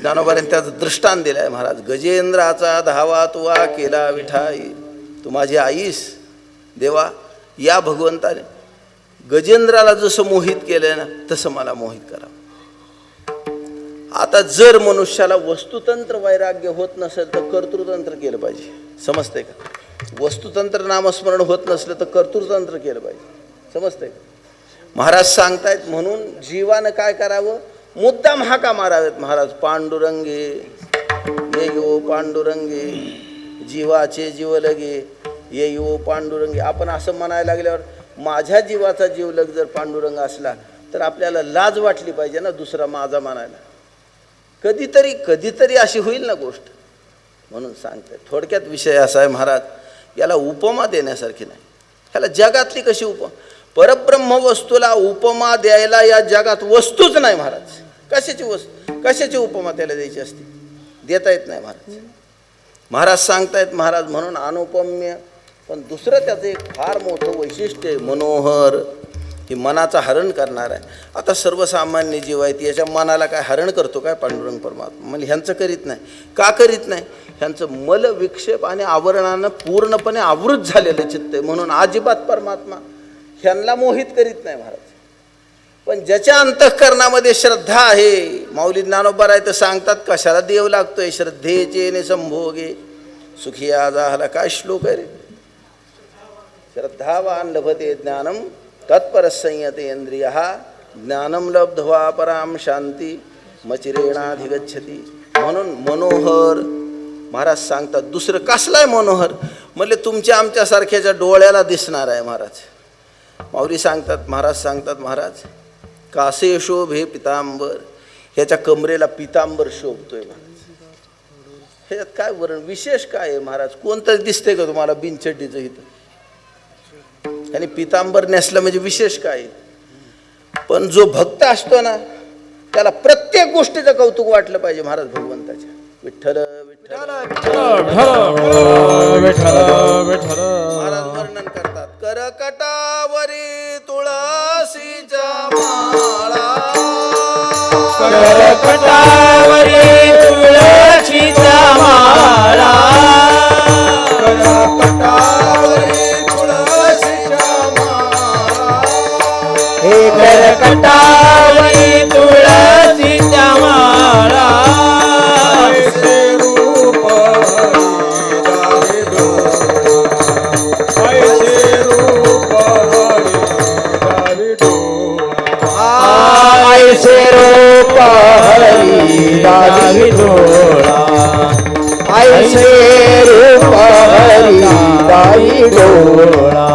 ज्ञानोबाने त्याचं दृष्टांत दिलाय महाराज. गजेंद्राचा धावा तुवा केला विठाई. तू माझी आईस देवा. या भगवंताने गजेंद्राला जसं मोहित केलंय ना तसं मला मोहित करा. आता जर मनुष्याला वस्तुतंत्र वैराग्य होत नसेल तर कर्तृतंत्र केलं पाहिजे. समजतंय का? वस्तुतंत्र नामस्मरण होत नसलं तर कर्तृतंत्र केलं पाहिजे. समजतंय का? महाराज सांगतायत म्हणून जीवानं काय करावं? मुद्दाम हाका मारावेत महाराज. पांडुरंगे ये यो पांडुरंगे जीवाचे जीव लगे ये यो पांडुरंगे. आपण असं म्हणायला लागल्यावर माझ्या जीवाचा जीवलग जर पांडुरंग असला तर आपल्याला लाज वाटली पाहिजे ना दुसरा माझा म्हणायला. कधीतरी अशी होईल ना गोष्ट. म्हणून सांगते थोडक्यात विषय असा आहे महाराज, याला उपमा देण्यासारखी नाही. ह्याला जगातली कशी उपमा? परब्रह्म वस्तूला उपमा द्यायला या जगात वस्तूच नाही महाराज. कशाची उपमा त्याला द्यायची असते? देता येत नाही महाराज. महाराज सांगतायत महाराज म्हणून अनुपम्य. पण दुसरं त्याचं एक फार मोठं वैशिष्ट्य आहे, मनोहर. ही मनाचा हरण करणार आहे. आता सर्वसामान्य जीव आहेत याच्या मनाला काय हरण करतो काय पांडुरंग परमात्मा? म्हणजे ह्यांचं करीत नाही. का करीत नाही? ह्यांचं मल विक्षेप आणि आवरणानं पूर्णपणे आवृत झालेलं चित्त आहे. म्हणून अजिबात परमात्मा ह्यांना मोहित करीत नाही महाराज. पण ज्याच्या अंतःकरणामध्ये श्रद्धा आहे, माऊली ज्ञानोबा तर सांगतात कशाला देव लागतोय? श्रद्धेचे ने संभोगे सुखी आजाहला. काय श्लोक आहे रे? श्रद्धावान लभते ज्ञानम तत्पर संयतेंद्रिय ज्ञानम लब्ध्वा पराम शांती मचिरेणाधिगच्छति. म्हणून मनोहर महाराज सांगतात. दुसरं कसलाय मनोहर? म्हणजे तुमच्या आमच्यासारख्याच्या डोळ्याला दिसणार आहे महाराज. माऊली सांगतात महाराज कासे शोभे पितांबर. ह्याच्या कमरेला पितांबर शोभतोय महाराज. ह्याच्यात काय वर्ण विशेष काय आहे महाराज? कोणतंच दिसतंय का तुम्हाला बिनचड्डीचं इथं? आणि पितांबर नेसलं म्हणजे विशेष काय? पण जो भक्त असतो ना त्याला प्रत्येक गोष्टीचं कौतुक वाटलं पाहिजे महाराज भगवंताच्या. विठ्ठल विठ्ठल महाराज वर्णन करतात. करकटावरी तुळशीच्या माळा. करकटावरी तुळशीच्या माळा. करकटावरी तुळशीच्या माळा. ऐसे रूप हरी दावी डोळा. ऐसे रूप हरी दावी डोळा.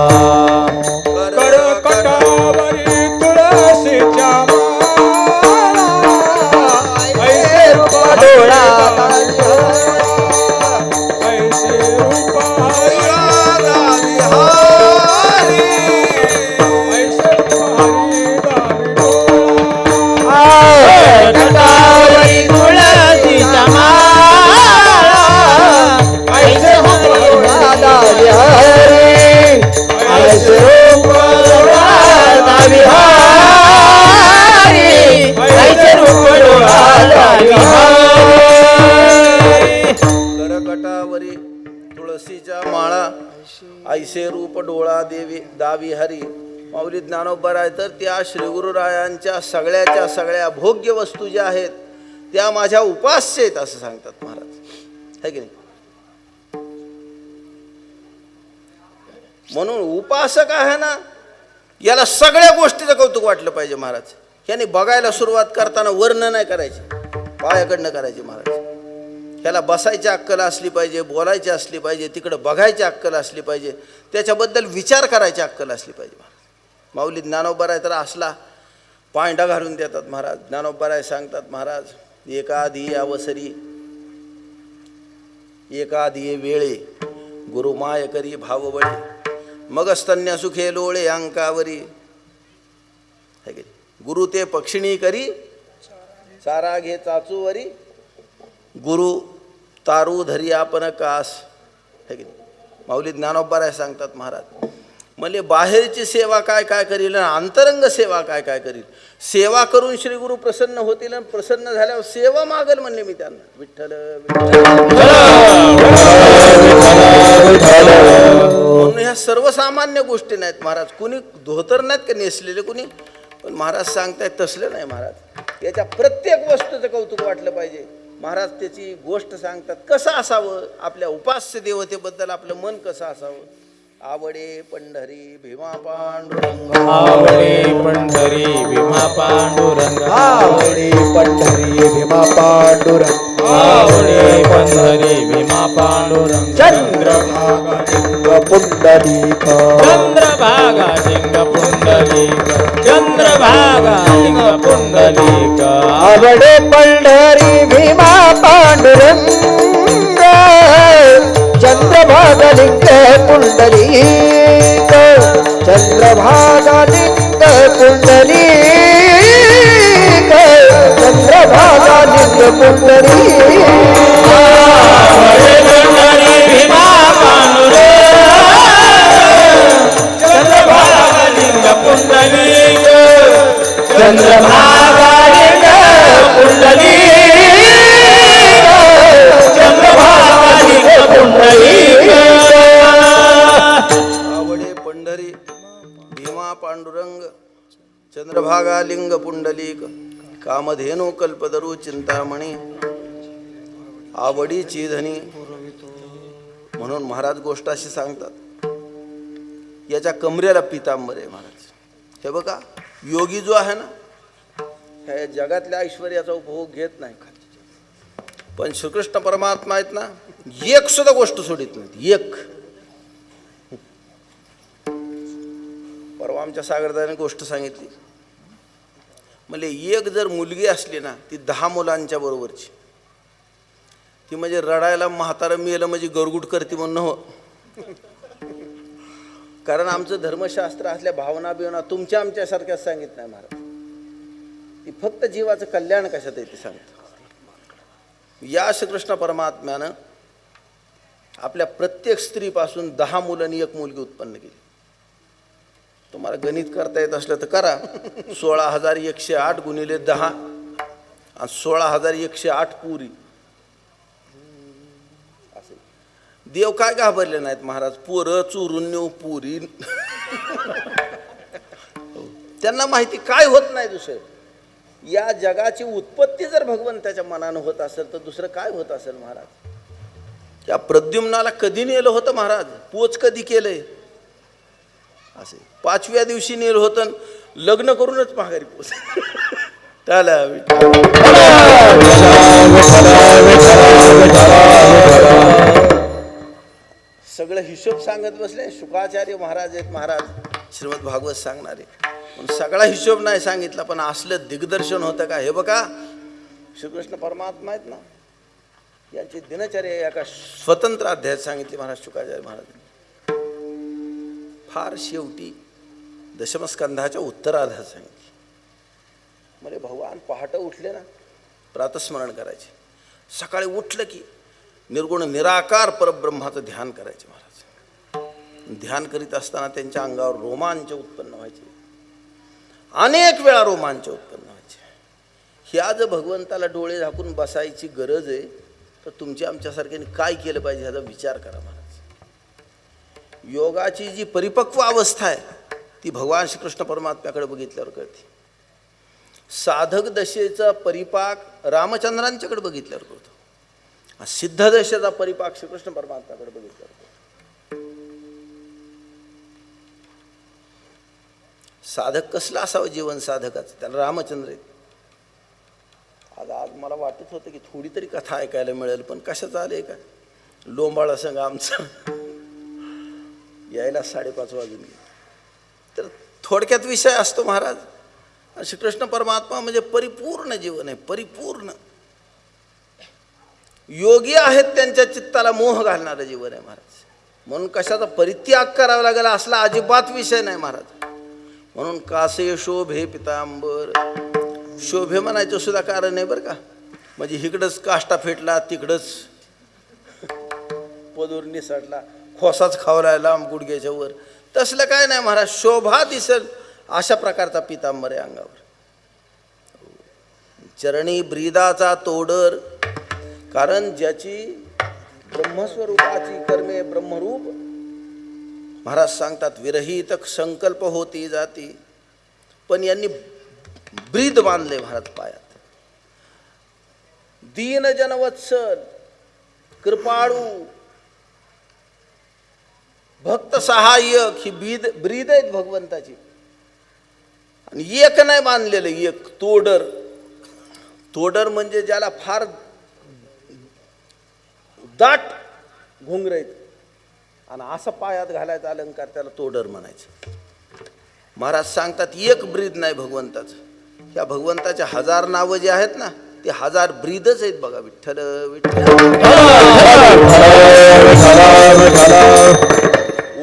करकटावरी तुळशीच्या माळा. ऐसे रूप डोळा देवी दावी हरी. माऊली ज्ञानोबा राय तर त्या श्रीगुरुरायांच्या सगळ्या भोग्य वस्तू ज्या आहेत त्या माझ्या उपास्य आहेत असं सांगतात महाराज. है की नाही? म्हणून उपासक आहे ना याला सगळ्या गोष्टीचं कौतुक वाटलं पाहिजे महाराज. याने बघायला सुरुवात करताना वर्ण नाही करायची, पायाकडनं करायची महाराज. ह्याला बसायची अक्कल असली पाहिजे, बोलायची असली पाहिजे, तिकडं बघायची अक्कल असली पाहिजे, त्याच्याबद्दल विचार करायची अक्कल असली पाहिजे महाराज. माऊली ज्ञानोबा राय तर असला पांडा घालून देतात महाराज. ज्ञानोबा राय सांगतात महाराज एकाधी अवसरी एकाधी वेळे गुरुमाय करी भावबळे मग स्तन्य सुखे लोळे अंकावरी. है की गुरु ते पक्षिणी करी चारा घे चाचूवरी गुरु तारू धरी आपण कास. है की नाही? माऊली ज्ञानोबा सांगतात महाराज म्हणजे बाहेरची सेवा काय काय करील आणि अंतरंग सेवा काय काय करील. सेवा करून श्री गुरु प्रसन्न होतील आणि प्रसन्न झाल्यावर सेवा मागल म्हणले मी त्यांना. विठ्ठल म्हणून ह्या सर्वसामान्य गोष्टी नाहीत महाराज. कुणी धोतर नाहीत का नेसलेले कुणी, पण महाराज सांगतायत तसले नाही महाराज. याच्या प्रत्येक वस्तूचं कौतुक वाटलं पाहिजे. महाराज त्याची गोष्ट सांगतात कसं असावं, आपल्या उपास्य देवतेबद्दल आपलं मन कसं असावं. आवडे पंढरी भीमा पांडुरंग, आवडे पंढरी भीमा पांडुरंग, आवडे पंढरी भीमा पांडुरंग, आवडे पंढरी भीमा पांडुरंग. चंद्रभागा लिंग पुंडलीक, चंद्रभागा लिंग पुंडलीक, चंद्रभागा लिंग पुंडलीक. आवडे पंढरी भीमा पांडुरंग, चंद्रभागा लिंग पुंडलीक, चंद्रभागा लिंग पुंडलीक, चंद्रभागा लिंग पुंडलीक. आवडे पंढरी भीमा पांडुरंग, चंद्रभागा लिंग पुंडलीक, चंद्रभागा लिंग पुंडलीक, चंद्रभागा लिंग पुंडलीक. आवडे पंढरी भीमा पांडुरंग चंद्रभागा लिंग पुंडलीक. कामधेनु कल्पतरू चिंतामणी आवडीची धनी. म्हणून महाराज गोष्ट अशी सांगतात. याच्या कमरेला पितांबर आहे महाराज. हे बघा योगी जो आहे ना ह्या जगातल्या ऐश्वर्याचा उपभोग घेत नाही, पण श्रीकृष्ण परमात्मा आहेत ना एक सुद्धा गोष्ट सोडित नाहीत. एक परवा आमच्या सागरदाने गोष्ट सांगितली. म्हणजे एक जर मुलगी असली ना ती 10 मुलांच्या बरोबरची, ती म्हणजे रडायला म्हातारं मेलं म्हणजे गरगुट करते म्हणून हो. कारण आमचं धर्मशास्त्र असल्या भावना बिवना तुमच्या आमच्यासारख्याच सांगित नाही महाराज. ती फक्त जीवाचं कल्याण कशात आहे ते सांगतं. या श्रीकृष्ण परमात्म्यानं आपल्या प्रत्येक स्त्रीपासून 10 मुलांनी एक मुलगी उत्पन्न केली. तुम्हाला गणित करता येत असलं तर करा. 16,108 गुणिले 10 आणि 16,108 पुरी. असे देव काय घाबरले नाहीत महाराज. पोरं चोरून नेऊ पुरी. त्यांना माहिती काय होत नाही दुसरं. या जगाची उत्पत्ती जर भगवंताच्या मनानं होत असेल तर दुसरं काय होत असेल महाराज. या प्रद्युम्नाला कधी नेलं होतं महाराज, पोच कधी केलंय असे 5व्या दिवशी नेलं होतं. लग्न करूनच माघारी पोच. सगळं हिशोब सांगत बसले. शुकाचार्य महाराज आहेत महाराज श्रीमद भागवत सांगणारे. पण सगळा हिशोब नाही सांगितला, पण असलं दिग्दर्शन होतं का. हे बघा श्रीकृष्ण परमात्मा आहेत ना यांची दिनचर्या एका स्वतंत्र अध्यायात सांगितली महाराज शुकाचार्य महाराज. फार शेवटी दशमस्कंधाच्या उत्तरार्धात सांगितली. म्हणजे भगवान पहाटे उठले ना प्रातस्मरण करायचे. सकाळी उठलं की निर्गुण निराकार परब्रह्माचं ध्यान करायचे महाराज. ध्यान करीत असताना त्यांच्या अंगावर रोमांच उत्पन्न व्हायचे. अनेक वेळा रोमांच उत्पन्न व्हायचे. ह्या जर भगवंताला डोळे झाकून बसायची गरज आहे तर तुमच्या आमच्यासारख्याने काय केलं पाहिजे ह्याचा विचार करा महाराज. योगाची जी परिपक्व अवस्था आहे ती भगवान श्रीकृष्ण परमात्म्याकडे बघितल्यावर कळते. साधक दशेचा परिपाक रामचंद्रांच्याकडे बघितल्यावर कळतो. सिद्ध दशेचा परिपाक श्रीकृष्ण परमात्म्याकडे बघितल्यावर कळतो. साधक कसला असावं जीवन साधकाचं त्याला रामचंद्र आहेत. आज मला वाटत होतं की थोडी तरी कथा ऐकायला मिळेल, पण कशाचं आलंय का लोंबाळा संघ आमचं यायला 5:30 वाजून गेले. तर थोडक्यात विषय असतो महाराज. श्रीकृष्ण परमात्मा म्हणजे परिपूर्ण जीवन आहे. परिपूर्ण योगी आहेत त्यांच्या चित्ताला मोह घालणारं जीवन आहे महाराज. म्हणून कशाचा परित्याग करावा लागेल असला अजिबात विषय नाही महाराज. म्हणून कासे शोभे पितांबर. शोभे म्हणायचं सुद्धा कारण आहे बरं का. म्हणजे इकडंच काष्टा फेटला, तिकडंच पदूर निसटला, खोसाच खावला लांब गुडघ्याच्या वर, तसलं काय नाही महाराज. शोभा दिसल अशा प्रकारचा पितांबर आहे अंगावर. चरणी ब्रीदाचा तोडर. कारण ज्याची ब्रह्मस्वरूपाची कर्मे ब्रह्मरूप महाराज सांगतात विरहित संकल्प होती जाती. पण यांनी ब्रीद बांधले महाराज पायात. दीन जनवत्सल, कृपाळू, भक्त सहाय्यक ही ब्रीद आहेत भगवंताची. आणि एक नाही बांधलेलं, एक तोडर. तोडर म्हणजे ज्याला फार दाट घुंगर आहेत आणि असं पायात घालायचा अलंकार, त्याला तोडर म्हणायचं. महाराज सांगतात एक ब्रीद नाही भगवंताचं. ह्या भगवंताच्या 1000 नावं जे आहेत ना, ते 1000 ब्रीदच आहेत बघा. विठ्ठल विठ्ठल.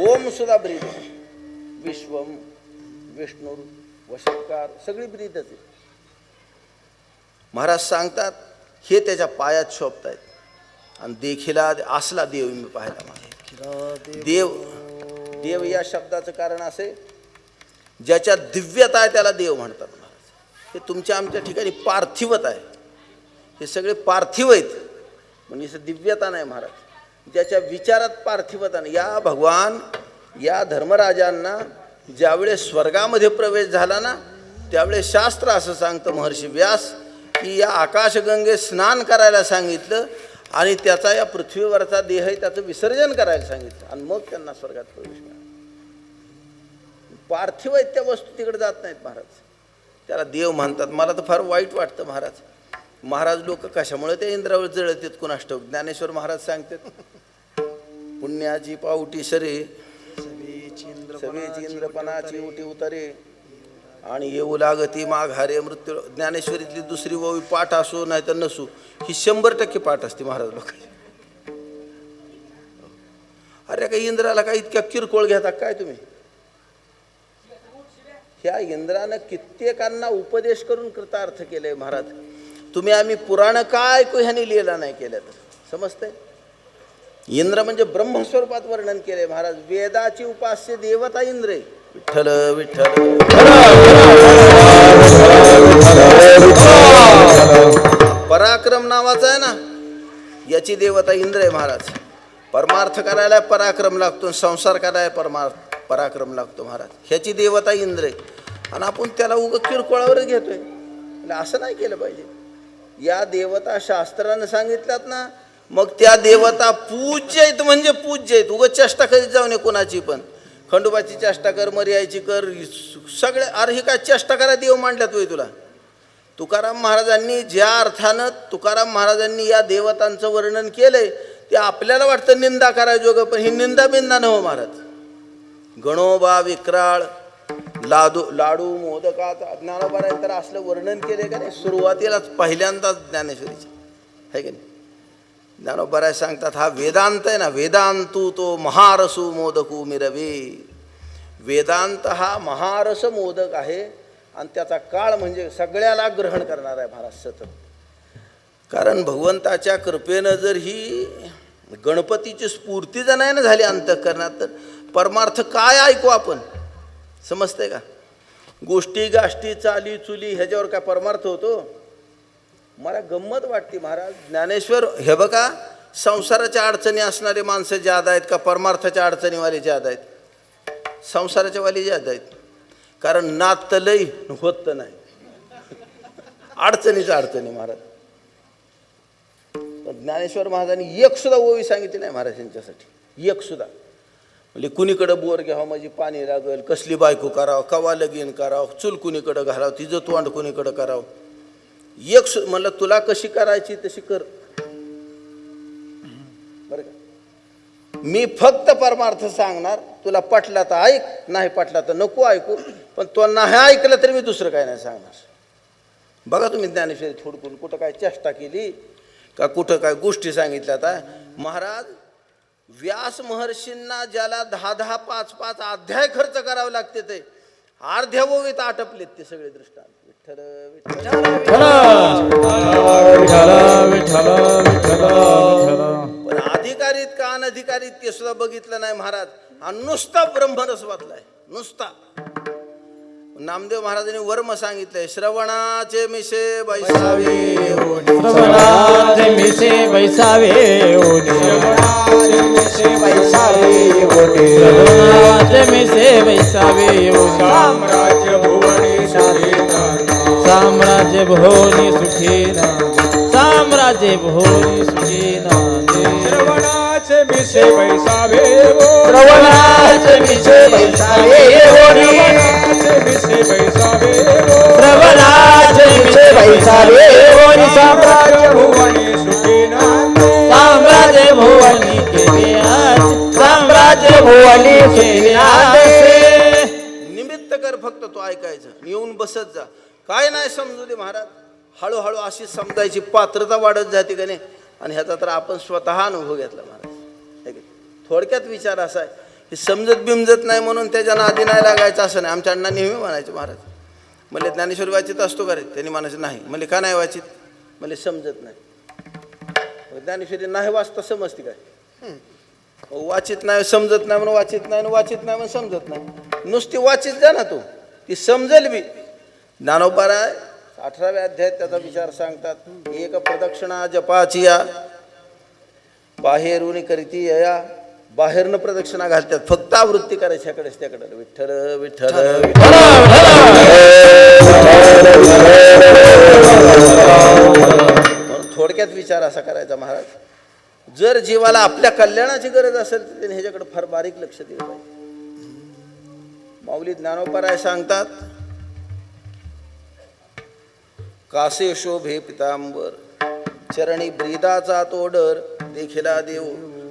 ओम सुद्धा ब्रीद. विश्वम, विष्णू, वशकार सगळी ब्रीदच आहे. महाराज सांगतात हे त्याच्या पायात शोभत आहेत. आणि देखिला असला देव मी पाहिला माझा. देव या शब्दाचं कारण असे ज्याच्या दिव्यता आहे त्याला देव म्हणतात महाराज. हे तुमच्या आमच्या ठिकाणी पार्थिवत आहे. हे सगळे पार्थिव आहेत म्हणजे दिव्यता नाही महाराज. ज्याच्या विचारात पार्थिवता नाही. या भगवान या धर्मराजांना ज्यावेळेस स्वर्गामध्ये प्रवेश झाला ना, त्यावेळेस शास्त्र असं सांगतं महर्षी व्यास की या आकाशगंगे स्नान करायला सांगितलं आणि त्याचा या पृथ्वीवरचा देह आहे त्याचं विसर्जन करायला सांगितलं आणि मग त्यांना स्वर्गात प्रवेश मिळाला. पार्थिव आहेत त्या वस्तू तिकडे जात नाहीत महाराज. त्याला देव म्हणतात. मला तर फार वाईट वाटतं महाराज. महाराज लोक कशामुळे त्या इंद्रावर जळत आहेत कुणास ठाऊक. ज्ञानेश्वर महाराज सांगतात पुण्याची पावटी सरे सवेची इंद्रपणाची उटी उतरे आणि येऊ लागती माघारे मृत्यू. ज्ञानेश्वरीतली दुसरी ओवी पाठ असो नाही तर नसो, ही 100% पाठ असते महाराज लोकांची. अरे काही इंद्राला काय इतक्या किरकोळ घेता काय तुम्ही. ह्या इंद्रानं कित्येकांना उपदेश करून कृतार्थ केले महाराज. तुम्ही आम्ही पुराण काय ऐकू ह्याने लिहिला नाही केलं तर समजतंय. इंद्र म्हणजे ब्रह्मस्वरूपात वर्णन केले महाराज. वेदाची उपास्य देवता इंद्र आहे. विठ्ठल विठ्ठल. पराक्रम नावाचा आहे ना, याची देवता इंद्र आहे महाराज. परमार्थ करायला पराक्रम लागतो, संसार करायला पराक्रम लागतो महाराज. ह्याची देवता इंद्र आहे आणि आपण त्याला उग किरकोळावरच घेतोय. असं नाही केलं पाहिजे. या देवता शास्त्रानं सांगितल्यात ना, मग त्या देवता पूज्य आहेत म्हणजे पूज्य आहेत. उग चेष्टा करीत जाऊ नये कोणाची पण. खंडोबाची चेष्टा कर, मर्याची कर, सगळे. अरे ही काय चेष्टा करा देव मांडल्यात होय तुला. तुकाराम महाराजांनी ज्या अर्थानं तुकाराम महाराजांनी या देवतांचं वर्णन केलंय ते आपल्याला वाटतं निंदा करायजोगं, पण ही निंदा बिंदा नव्ह महाराज. गणोबा विक्राळ लाडू मोदकाचा ज्ञानोबारायन तर असलं वर्णन केले का नाही सुरुवातीलाच पहिल्यांदाच ज्ञानेश्वरीचे आहे का नाही. ज्ञानोबाराय सांगतात हा वेदांत आहे ना, वेदांतू तो महारसू मोदकू मिरवे. वेदांत हा महारस मोदक आहे आणि त्याचा काळ म्हणजे सगळ्याला ग्रहण करणार आहे महाराज सतत. कारण भगवंताच्या कृपेनं जर ही गणपतीची स्फूर्ती जर नाही ना झाली अंतःकरणात तर परमार्थ काय ऐकू आपण. समजते का. गोष्टी गाष्टी चाली चुली ह्याच्यावर काय परमार्थ होतो. मला गंमत वाटते महाराज. ज्ञानेश्वर हे बघा संसाराच्या अडचणी असणारे माणसं ज्यादा आहेत का परमार्थाच्या अडचणीवाले ज्यादा आहेत. संसाराच्या वाले ज्यादा आहेत. कारण नात तर लई होत तर नाही. अडचणीच्या अडचणी महाराज. ज्ञानेश्वर महाराजांनी एक सुद्धा ओवी सांगितली नाही महाराज यांच्यासाठी. एक सुद्धा. म्हणजे कुणीकडं बोर घ्यावं म्हणजे पाणी लागेल, कसली बायको करावं, कवा लगीन करावं, चूल कुणीकडं घालावं, तिचं तोंड कुणीकडं करावं. एक म्हणलं तुला कशी करायची तशी कर बरं का. मी फक्त परमार्थ सांगणार. तुला पटला तर ऐक, नाही पटला तर नको ऐकू. पण तो नाही ऐकलं तरी मी दुसरं काय नाही सांगणार. बघा तुम्ही ज्ञानेश्वरी थोडकून कुठं काय चेष्टा केली का कुठं काय गोष्टी सांगितल्या. आता महाराज व्यास महर्षींना ज्याला 10-10, 5-5 अध्याय खर्च करावे लागते ते अर्ध्या ओवीत आटपलेत ते सगळे दृष्टांत. विठ्ठल विठ्ठल पण अधिकारीत का अनधिकारीत ते सुद्धा बघितलं नाही महाराज. आणि नुसता ब्रह्मरस वाचलाय नुसता. नामदेव महाराजांनी वर्म सांगितलंय, श्रवणाचे मिशे बैसावे श्रवणाचे मिसे बैसावे ओढे मिसे बैसावे ओढे श्रवणाचे मिसे बैसावे ओढे साम्राज्य भुवनी सुखेना साम्राज्य भोवनी सुखेना साम्राज्य भोवनी सुखेना श्रवणाचे मिसे बैसावे श्रवणाचे मिसे बैसावे ओढे श्रवणाचे मिसे बैसावे श्रवणाचे मिसे बैसावे ओढे साम्राज्य भुवनी सुखेना साम्राज्य भुवनी केले आज साम्राज्य भुवनी केले आज निमित्त कर फक्त तो ऐकायचं. येऊन बसत जा. काय नाही समजू दे महाराज. हळूहळू अशी समजायची पात्रता वाढत जाते का नाही. आणि ह्याचा तर आपण स्वतः अनुभव घेतला महाराज. है की? थोडक्यात विचार असा आहे की समजत बिमजत नाही म्हणून त्याच्या नादी नाही लागायचं असं नाही. आमच्या अण्णा नेहमी म्हणायचे महाराज, म्हणले ज्ञानेश्वर वाचित असतो का रे? त्यांनी म्हणायचं नाही. म्हणले का नाही वाचित? म्हणले समजत नाही. ज्ञानेश्वरी नाही वाचता समजते काय? वाचित नाही समजत नाही म्हणून वाचित नाही, वाचित नाही म्हणून समजत नाही. नुसती वाचित जा ना तू, ती समजेल बी. ज्ञानोबाराय 18व्या अध्यायात त्याचा विचार सांगतात. एक प्रदक्षिणा जपाची या बाहेरून करीती या. बाहेरनं प्रदक्षिणा घालतात, फक्त आवृत्ती करायची ह्याकडेच त्याकडे. विठ्ठल विठ्ठल म्हणून थोडक्यात विचार असा करायचा महाराज, जर जीवाला आपल्या कल्याणाची गरज असेल तर त्याने ह्याच्याकडे फार बारीक लक्ष दिलं पाहिजे. माऊली ज्ञानोबाराय सांगतात, कासे शोभे पितांबर चरणी ब्रीदाचा तो डर देखिला देव.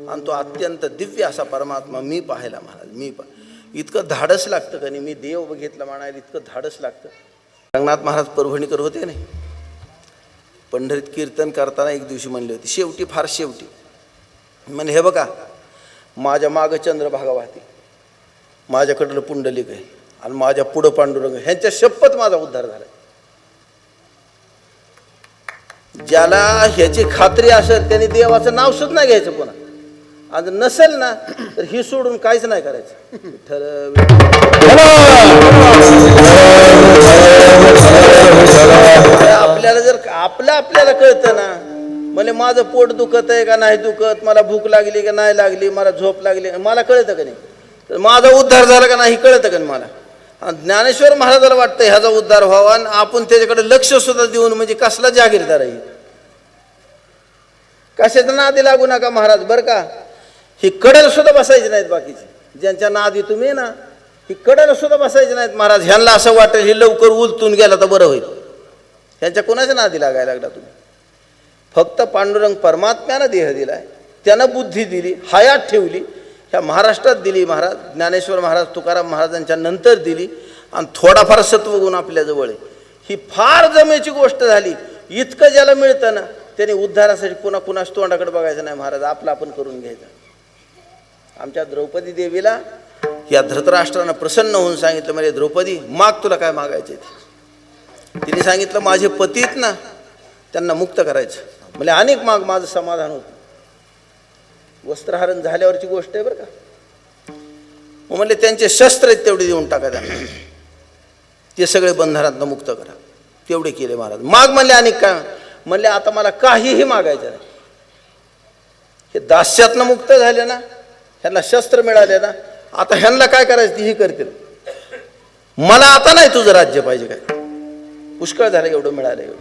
आणि तो अत्यंत दिव्य असा परमात्मा मी पाहायला महाराज. इतकं धाडस लागतं का नाही. मी देव बघितला म्हणायला इतकं धाडस लागतं. रंगनाथ महाराज परभणीकर होते नाही. पंढरीत कीर्तन करताना एक दिवशी म्हणले होते, शेवटी फार शेवटी म्हणजे हे बघा, माझ्या मागं चंद्रभागा वाहते, माझ्याकडलं पुंडलिक आहे आणि माझ्या पुढं पांडुरंग. ह्यांच्या शपथ माझा उद्धार झाला. ज्याला ह्याची खात्री असेल त्याने देवाचं नाव सुद्धा नाही घ्यायचं कोणा. आणि नसेल ना तर ही सोडून काहीच नाही करायचं. आपल्याला जर आपल्याला कळतं ना, म्हणजे माझं पोट दुखत आहे का नाही दुखत, मला भूक लागली का नाही लागली, मला झोप लागली, मला कळतं का नाही, तर माझा उद्धार झाला का नाही कळतं का मला. आणि ज्ञानेश्वर महाराजाला वाटतं ह्याचा उद्धार व्हावा आणि आपण त्याच्याकडे लक्ष सुद्धा देऊन म्हणजे कसला जागीरदार आहे. कशाचं नादी लागू नका महाराज बरं का. ही कडेला सुद्धा बसायची नाहीत बाकीचे. ज्यांच्या नादी तुम्ही ना, ही कडेला सुद्धा बसायची नाहीत महाराज. ह्यांना असं वाटेल ही लवकर उलटून गेला तर बरं होईल. ह्यांच्या कोणाच्या नादी लागायला लागला तुम्ही. फक्त पांडुरंग परमात्म्यानं देह दिलाय, त्यानं बुद्धी दिली, हयात ठेवली, ह्या महाराष्ट्रात दिली महाराज. ज्ञानेश्वर महाराज तुकाराम महाराजांच्या नंतर दिली. आणि थोडाफार सत्वगुण आपल्याजवळ आहे. ही फार जमेची गोष्ट झाली. इतकं ज्याला मिळतं ना त्याने उद्धारासाठी पुन्हा कुणाच तोंडाकडे बघायचं नाही महाराज. आपलं आपण करून घ्यायचं. आमच्या द्रौपदी देवीला या धृतराष्ट्रानं प्रसन्न होऊन सांगितलं, म्हणजे द्रौपदी माग तुला काय मागायचे. तिने सांगितलं माझे पती आहेत ना त्यांना मुक्त करायचं. म्हणजे अनेक माग, माझं समाधान होतं. वस्त्रहरण झाल्यावरची गोष्ट आहे बरं का. मग म्हणले त्यांचे शस्त्र आहेत तेवढे देऊन टाका त्यांना, ते सगळे बंधनातनं मुक्त करा. तेवढे केले महाराज. माग म्हणले अनेक काय म्हणले, आता मला काहीही मागायचं नाही. हे दास्यातनं मुक्त झाले ना, ह्यांना शस्त्र मिळाले ना, आता ह्यांना काय करायचं तीही करतील. मला आता नाही तुझं राज्य पाहिजे काय, पुष्कळ झालं एवढं मिळालं एवढं.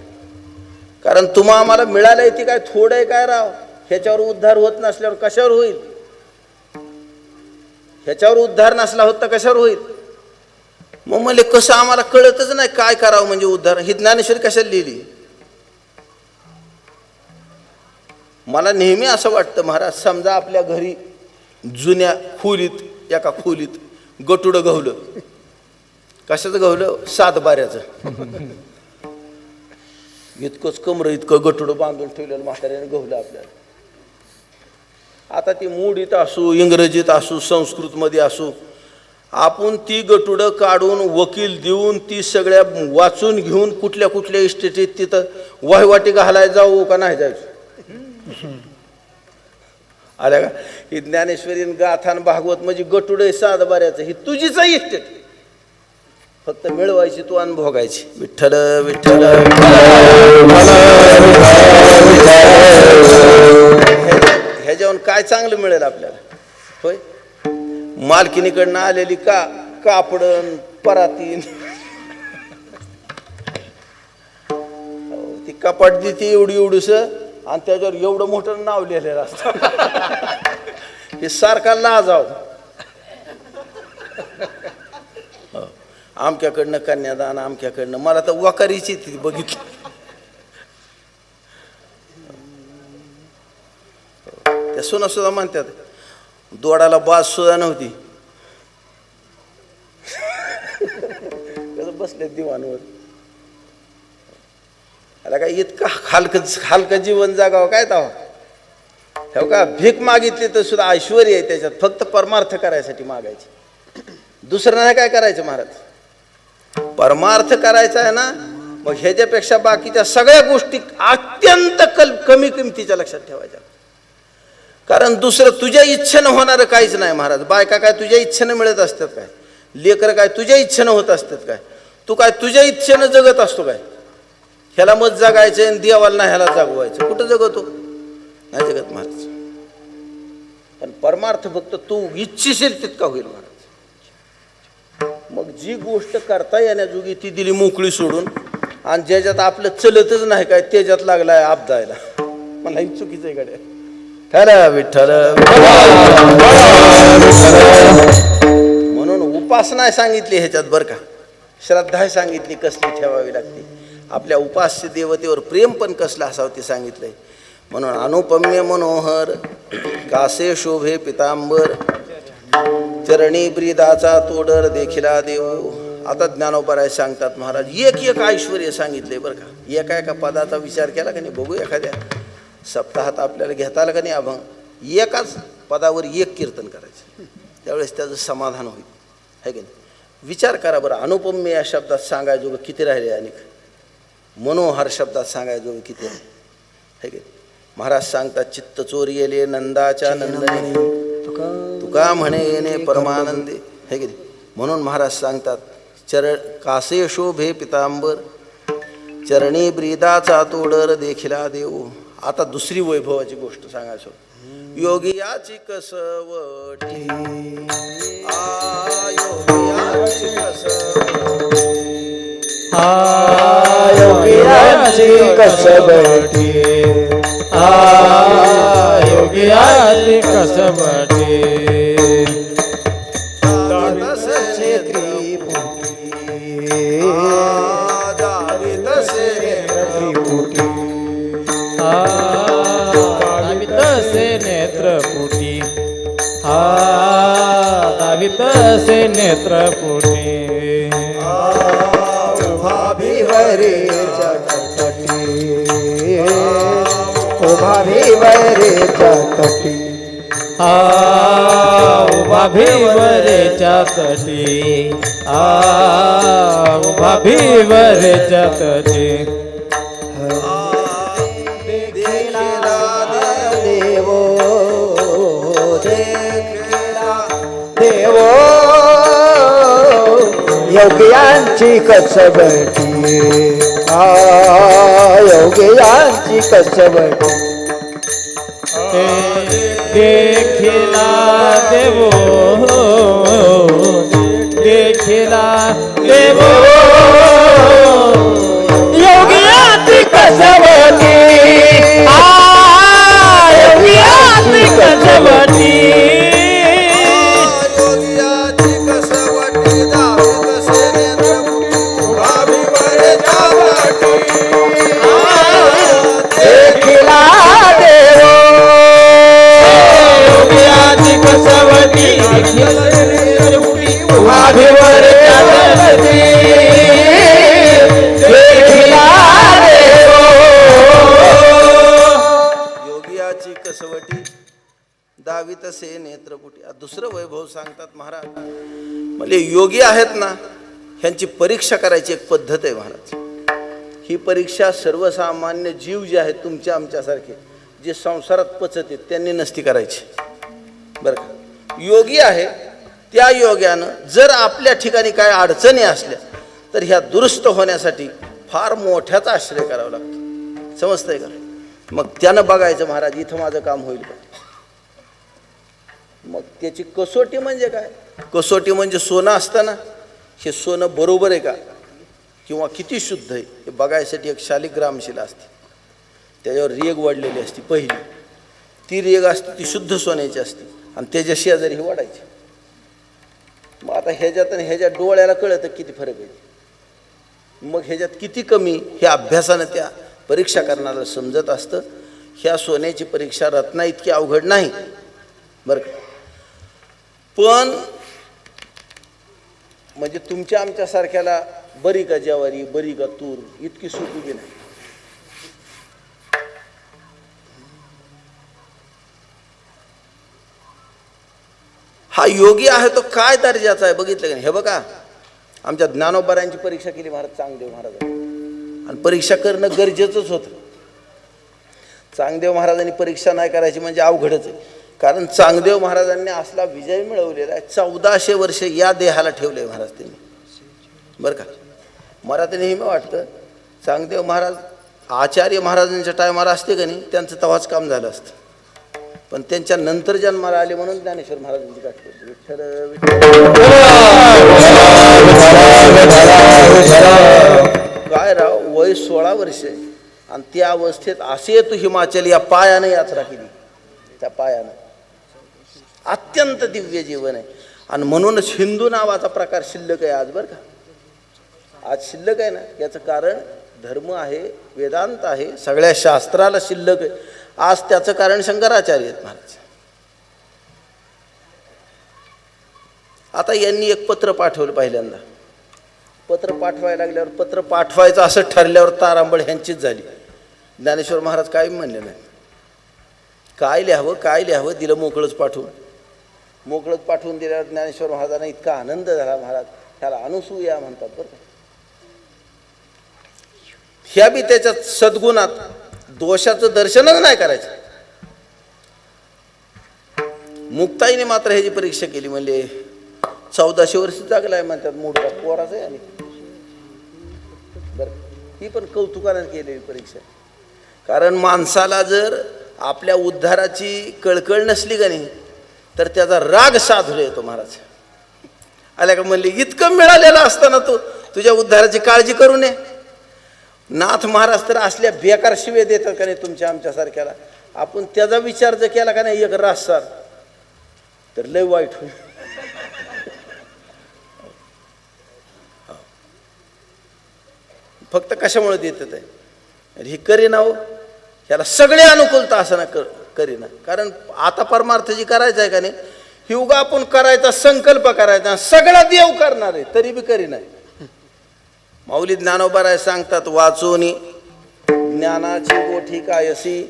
कारण तुम्हा आम्हाला मिळालंय ती काय थोडं आहे काय राव. ह्याच्यावर उद्धार होत नसल्यावर कशावर होईल. ह्याच्यावर उद्धार नसला होत तर कशावर होईल. मग म्हणले कसं आम्हाला कळतच नाही काय करावं म्हणजे उद्धार. ही ज्ञानेश्वरी कशाला लिहिली. मला नेहमी असं वाटतं महाराज, समजा आपल्या घरी जुन्या खोलीत एका खोलीत गटुडं गवलं. कशाचं गवलं. 7 बाऱ्याचं. इतकंच कमरं इतकं गटुडं बांधून ठेवलेलं म्हाताऱ्याने गवलं आपल्याला. आता ती मूडीत असू, इंग्रजीत असू, संस्कृतमध्ये असू, आपण ती गटुडं काढून वकील देऊन ती सगळ्या वाचून घेऊन कुठल्या कुठल्या इस्टेटीत तिथं वहिवाटी घालायला जाऊ का नाही जायचं? आल्या का? ही ज्ञानेश्वरी गाथान भागवत म्हणजे गटुडं साध बऱ्याचं ही तुझीच इस्टेट, फक्त मिळवायची तू आणि भोगायची. विठ्ठल विठ्ठल ह्याच्यावर काय चांगलं मिळेल आपल्याला? होय, मालकीनीकडनं आलेली कापडन परातीन ती कपाट देते एवढी एवढूस आणि त्याच्यावर एवढं मोठं नाव लिहिलेलं असतं. हे सारखा लाजाव. आमच्याकडनं कन्यादान, आमच्याकडनं. मला तर वकारीची ती बघितली. त्या सुना सुद्धा म्हणतात दोडाला बाज सुद्धा नव्हती, बसले दिवाणवर. आला काय इतका हलकं जीवन जागावं काय तवा? हो का, भीक मागितली तर सुद्धा ऐश्वर्य आहे त्याच्यात, फक्त परमार्थ करायसाठी मागायची, दुसरं नाही काय करायचं महाराज. परमार्थ करायचा आहे ना, मग ह्याच्यापेक्षा बाकीच्या सगळ्या गोष्टी अत्यंत कमी किमतीच्या लक्षात ठेवायच्या. कारण दुसरं तुझ्या इच्छेनं होणारं काहीच नाही महाराज. बायका काय तुझ्या इच्छेनं मिळत असतात काय? लेकरं काय तुझ्या इच्छेनं होत असतात काय? तू काय तुझ्या इच्छेनं जगत असतो काय? ह्याला मत जगायचं आणि देवाला नाही ह्याला जागवायचं. कुठं जगतो? नाही जगत महाराज. पण परमार्थ फक्त तू इच्छिशील तितका होईल महाराज. मग जी गोष्ट करता येण्याजोगी ती दिली मोकळी सोडून, आणि ज्याच्यात आपलं चलतच नाही काय त्याच्यात लागलाय आपदायला. मला ही चुकीचं आहे गाड्या. विठ्ठल म्हणून उपासना सांगितली ह्याच्यात बरं का, श्रद्धा सांगितली कसली ठेवावी लागते. आपल्या उपास्य देवतेवर प्रेम पण कसलं असावं ते सांगितलंय. म्हणून अनुपम्य मनोहर कासे शोभे पितांबर चरणी ब्रीदाचा तोडर देखिला देव. आता ज्ञानोबराय सांगतात महाराज एक एक ऐश्वर्य सांगितले बरं का. एका एका पदाचा विचार केला का नाही? बघू एखाद्या सप्ताहात आपल्याला घेता आलं का नाही अभंग, एकाच पदावर एक कीर्तन करायचं, त्यावेळेस त्याचं समाधान होईल. है की नाही? विचार करा बरं, अनुपम्य या शब्दात सांगायजोगं किती राहिले आणि मनोहर शब्दात सांगायजोगं किती आहे? है की नाही? महाराज सांगतात चित्त चोरी येले नंदाच्या नंदने, तुका म्हणे येणे परमानंदे. है की नाही? म्हणून महाराज सांगतात कासे शोभे पितांबर चरणी ब्रीदाचा तोडर देखिला देव. आता दुसरी वैभवाची गोष्ट सांगायचो. योगियाची कसवटी योगियाची कसवटी योगियाची कसबटी योगियाची कसबटी नेत्रपुटी दावित से नेत्रपुटी उभाभिवरे जगतटी उभाभिवरे जगतटी उभाभिवरेच्या तटी उभाभिवरेच्या तटी देवो योगियांची कसबटी योगियांची कसबटी देखिला देवो देखिला देवो योगियांची कसबटी योगियांची कसबटी योगियाची कसवटी दावित से नेत्रपुटी. दुसरं वैभव सांगतात महाराज. मग आपले योगी आहेत ना, ह्यांची परीक्षा करायची एक पद्धत आहे महाराज. ही परीक्षा सर्वसामान्य जीव जे आहेत तुमच्या आमच्यासारखे जे संसारात पचत आहेत त्यांनी नसती करायची बरं का. योगी आहे त्या योग्यानं जर आपल्या ठिकाणी काय अडचणी असल्या तर ह्या दुरुस्त होण्यासाठी फार मोठ्याचा आश्रय करावा लागतो. समजतंय का? मग त्यानं बघायचं महाराज इथं माझं काम होईल का. मग त्याची कसोटी म्हणजे काय? कसोटी म्हणजे सोनं असतं ना, हे सोनं बरोबर आहे का किंवा किती शुद्ध आहे हे बघायसाठी एक शालिग्रामशिला असते, त्याच्यावर रेग वाढलेली असते. पहिली ती रेग असते ती शुद्ध सोन्याची असते आणि त्याच्या शेजारी ही वाढायची. मग आता ह्याच्यात आणि ह्याच्या डोळ्याला कळतं किती फरक आहे. मग ह्याच्यात किती कमी हे अभ्यासानं त्या परीक्षा करणाऱ्याला समजत असतं. ह्या सोन्याची परीक्षा रत्ना इतकी अवघड नाही बरं का. पण म्हणजे तुमच्या आमच्यासारख्याला बरी का ज्वारी, बरी का तूर इतकी सोपी बी नाही. हा योगी आहे तो काय दर्जाचा आहे बघितलं का नाही. हे बघा आमच्या ज्ञानोबारांची परीक्षा केली महाराज चांगदेव महाराजांनी, आणि परीक्षा करणं गरजेचंच होतं. चांगदेव महाराजांनी परीक्षा नाही करायची म्हणजे अवघडच आहे. कारण चांगदेव महाराजांनी असला विजय मिळवलेला आहे. 1400 वर्ष या देहाला ठेवले महाराज त्यांनी बरं का. मला तर नेहमी वाटतं चांगदेव महाराज आचार्य महाराजांच्या टायमाला असते का नाही त्यांचं तवाच काम झालं असतं. पण त्यांच्या नंतर जन्माला आले म्हणून ज्ञानेश्वर महाराजांची गाठ पडली. विठ्ठल काय राव वय 16 वर्ष आणि त्या अवस्थेत असे येतो हिमाचल या पायानं यात्रा केली. त्या पायानं अत्यंत दिव्य जीवन आहे. आणि म्हणूनच हिंदू नावाचा प्रकार शिल्लक आहे आज बरं का. आज शिल्लक आहे ना याचं कारण धर्म आहे, वेदांत आहे, सगळ्या शास्त्राला शिल्लक आहे. आज त्याचं कारण शंकराचार्य आहेत महाराज. आता यांनी एक पत्र पाठवलं पहिल्यांदा. पत्र पाठवायला लागल्यावर पत्र पाठवायचं असं ठरल्यावर तारांबळ ह्यांचीच झाली. ज्ञानेश्वर महाराज काही म्हणले नाही. काय लिहावं दिलं मोकळंच पाठवून. मोकळंच पाठवून दिल्यावर ज्ञानेश्वर महाराजांना इतका आनंद झाला महाराज ह्याला अनुसूया म्हणतात बरं का. ह्या बी त्याच्यात सद्गुणात दोषाचं दर्शनच नाही करायचं. मुक्ताईने मात्र ह्याची परीक्षा केली. म्हणजे 1400 वर्ष जागलाय म्हणतात मोठा पोराच आहे. आणि बरं ही पण कौतुकानं केलेली परीक्षा. कारण माणसाला जर आपल्या उद्धाराची कळकळ नसली का नाही तर त्याचा राग साधूला येतो महाराज. आल्या का म्हणले इतकं मिळालेलं असताना तू तुझ्या उद्धाराची काळजी करू नये. नाथ महाराज तर असल्या बेकार शिवे देतात का नाही तुमच्या आमच्यासारख्याला. आपण त्याचा विचार जर केला का नाही एक रास्तार तर लय वाईट होईल. फक्त कशामुळे देतात आहे ही करीना हो. ह्याला सगळे अनुकूलता असं ना करीना. कारण आता परमार्थ जी करायचं आहे का नाही ही उगा आपण करायचा संकल्प करायचा सगळा देव करणार आहे तरी बी करीना. माऊली ज्ञानोबाराय सांगतात वाचोनी ज्ञानाची गोठी कायसी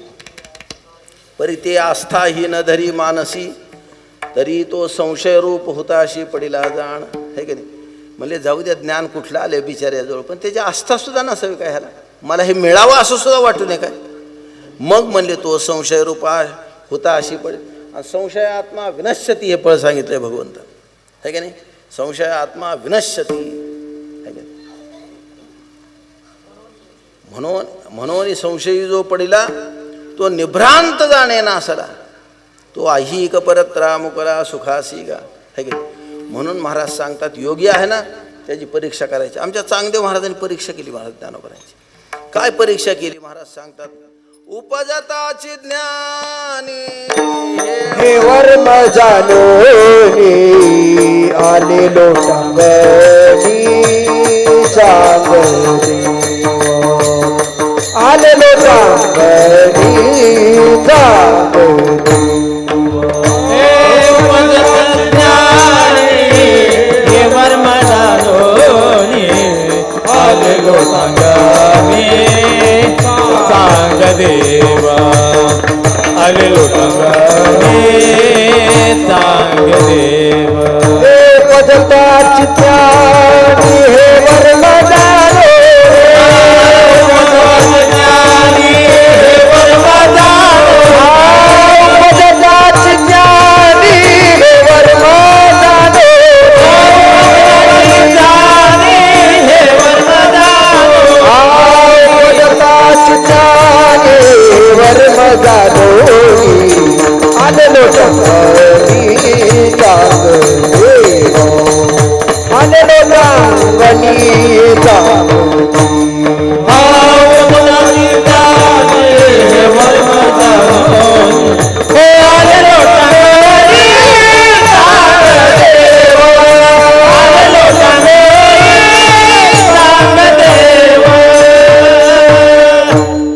परिते आस्था ही न धरी मानसी तरी तो संशय रूप होताशी पडिला जाण. हे की नाही म्हणजे जाऊ द्या ज्ञान कुठलं आले बिचाऱ्याजवळ पण त्याची आस्था सुद्धा नसावी काय ह्याला. मला हे मिळावं असं सुद्धा वाटू नये काय. मग म्हणले तो संशय रूपा होता अशी पडेल. आणि संशय आत्मा विनश्यती हे फळ सांगितलंय भगवंत. है की नाही. संशय आत्मा विनश्यती. म्हणून संशयी जो पडिला तो निभ्रांत जाणे नासला तो ऐहिक परत्रा मुकला सुखासी गा. है की म्हणून महाराज सांगतात योगी आहे ना त्याची परीक्षा करायची. आमच्या चांगदेव महाराजांनी परीक्षा केली महाराज ज्ञानोबारांची. काय परीक्षा केली महाराज सांगतात उपजताची ज्ञानी हे वर्म जाणोनी आलेलो सांगणी सांगणी आलेलो सांगणी सांगणी हे वर्म जाणोनी आलेलो सांगणी सांग देवा आलेलो सांगणी सांग देवा. उपजता चित्तानी हे वर्म जानो उपजता चित्तानी हे वर्म जानो उपजता चित्तानी वर्म जानो आलेलो चांगली चांगली आलेलो चांगली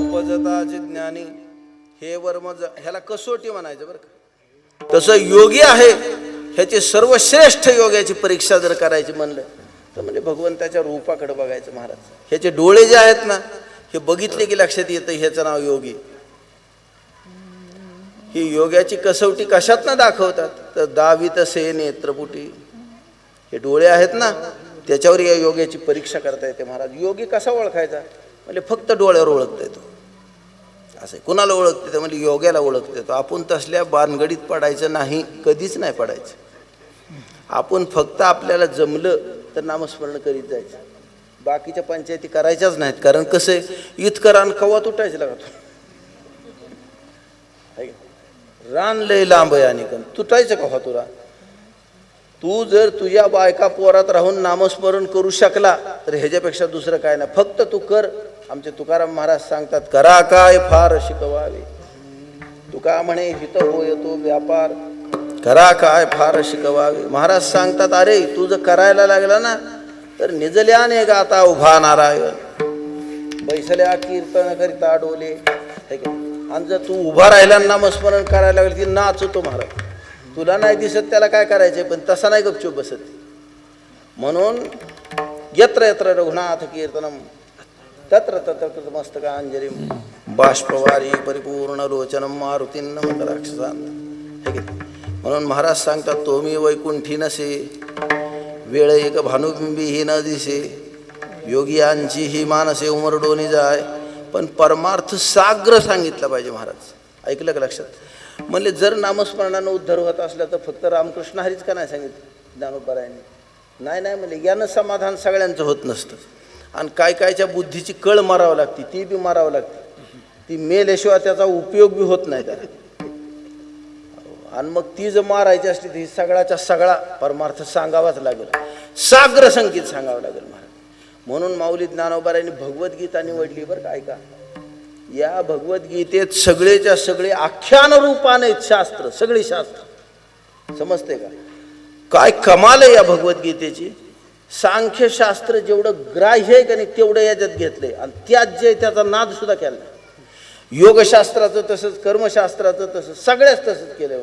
उपजताचे ज्ञानी हे वर्म ह्याला कसोटी म्हणायचं बरं का. तसं योगी आहे ह्याची सर्वश्रेष्ठ योग्याची परीक्षा जर करायची म्हणलं तर म्हणजे भगवंताच्या रूपाकडे बघायचं महाराज. ह्याचे डोळे जे आहेत ना हे बघितले की लक्षात येतं ह्याचं नाव योगी. ही योग्याची कसोटी कशात ना दाखवतात तर दावित से नेत्रपुटी. हे डोळे आहेत ना त्याच्यावर या योग्याची परीक्षा करता येते महाराज. योगी कसा ओळखायचा म्हणजे फक्त डोळ्यावर ओळखता येतो असं. कुणाला ओळखते तर म्हणजे योग्याला ओळखते तो. आपण तसल्या बानगडीत पडायचं नाही, कधीच नाही पडायचं. आपण फक्त आपल्याला जमलं तर नामस्मरण करीत जायचं, बाकीच्या पंचायती करायच्याच नाहीत. कारण कसं आहे इतकं रान कवा तुटायचं लागतो. रान लय लांब आहे आणि तुटायचं कवा तुला. तू जर तुझ्या बायका पोरात राहून नामस्मरण करू शकला तर ह्याच्यापेक्षा दुसरं काय नाही. फक्त तू कर. आमचे तुकाराम महाराज सांगतात करा काय फार शिकवावे. तुका म्हणे हित होय तो व्यापार करा काय फार शिकवावे. महाराज सांगतात अरे तू जर करायला लागला ना तर निजल्याने गाता उभा नारायण बैसल्या कीर्तन करिता डोले. आणि जर तू उभा राहिला नामस्मरण करायला लागलं की नाचतो महाराज. तुला नाही दिसत त्याला काय करायचंय पण तसा नाही गपचूप बसत. म्हणून यत्र यत्र रघुनाथ कीर्तनम तत्र तत्र मस्तकांजली बाष्पवारी परिपूर्ण लोचनम मारुतीन्न राक्षसांत. म्हणून महाराज सांगतात तो मी वैकुंठी नसे वेळ एक भानुबिंबी ही न दिसे योगियांची ही मानसे उमरडोनी जाय. पण परमार्थ साग्र सांगितलं पाहिजे महाराज. ऐकलं का लक्षात. म्हणले जर नामस्मरणानं उद्धार होत असला तर फक्त रामकृष्ण हरीच का नाही सांगितलं ज्ञानोबरायांनी. नाही नाही म्हणले यानं समाधान सगळ्यांचं होत नसतं. आणि काय कायच्या बुद्धीची कळ मारावं लागते ती बी मारावं लागते. ती मेल्याशिवाय त्याचा उपयोग बी होत नाही त्याला. आणि मग ती जर मारायची असली तर ही सगळ्याच्या सगळा परमार्थ सांगावाच लागेल. साग्र संगीत सांगावं लागेल महाराज. म्हणून माऊली ज्ञानोबारायांनी भगवद्गीता निवडली बरं का. ऐका या भगवद्गीतेत सगळेच्या सगळे आख्यान रूपाने शास्त्र सगळी शास्त्र समजते का. काय कमाल आहे या भगवद्गीतेची. सांख्यशास्त्र जेवढं ग्राह्य आहे का नाही तेवढं याच्यात घेतलंय आणि त्यात जे त्याचा नाद सुद्धा केला. योगशास्त्राचं तसंच कर्मशास्त्राचं तसंच सगळ्याच तसंच केलं.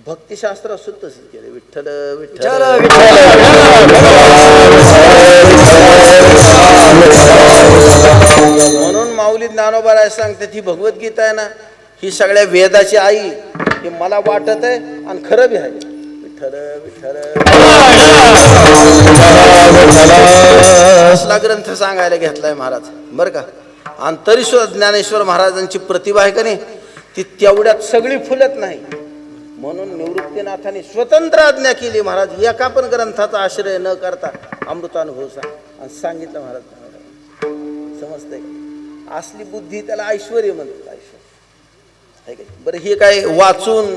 भक्तिशास्त्रात सुद्धा तसंच केलं. विठ्ठल विठ्ठल म्हणून माऊली ज्ञानोबा सांगते ती भगवद्गीता आहे ना ही सगळ्या वेदाची आई. हे मला वाटत आहे आणि खरं बी आहे. विठ्ठल विठ्ठल असला ग्रंथ सांगायला घेतलाय महाराज बरं का. आणि तरी सुद्धा ज्ञानेश्वर महाराजांची प्रतिभा आहे का नाही ती तेवढ्यात सगळी फुलत नाही. म्हणून निवृत्तीनाथांनी स्वतंत्र आज्ञा केली महाराज. एका पण ग्रंथाचा आश्रय न करता अमृतानुभव आणि सांगितलं महाराज. समजतंय का. असली बुद्धी त्याला ऐश्वर्य म्हणतात. ऐश्वर्य बरं. हे काय वाचून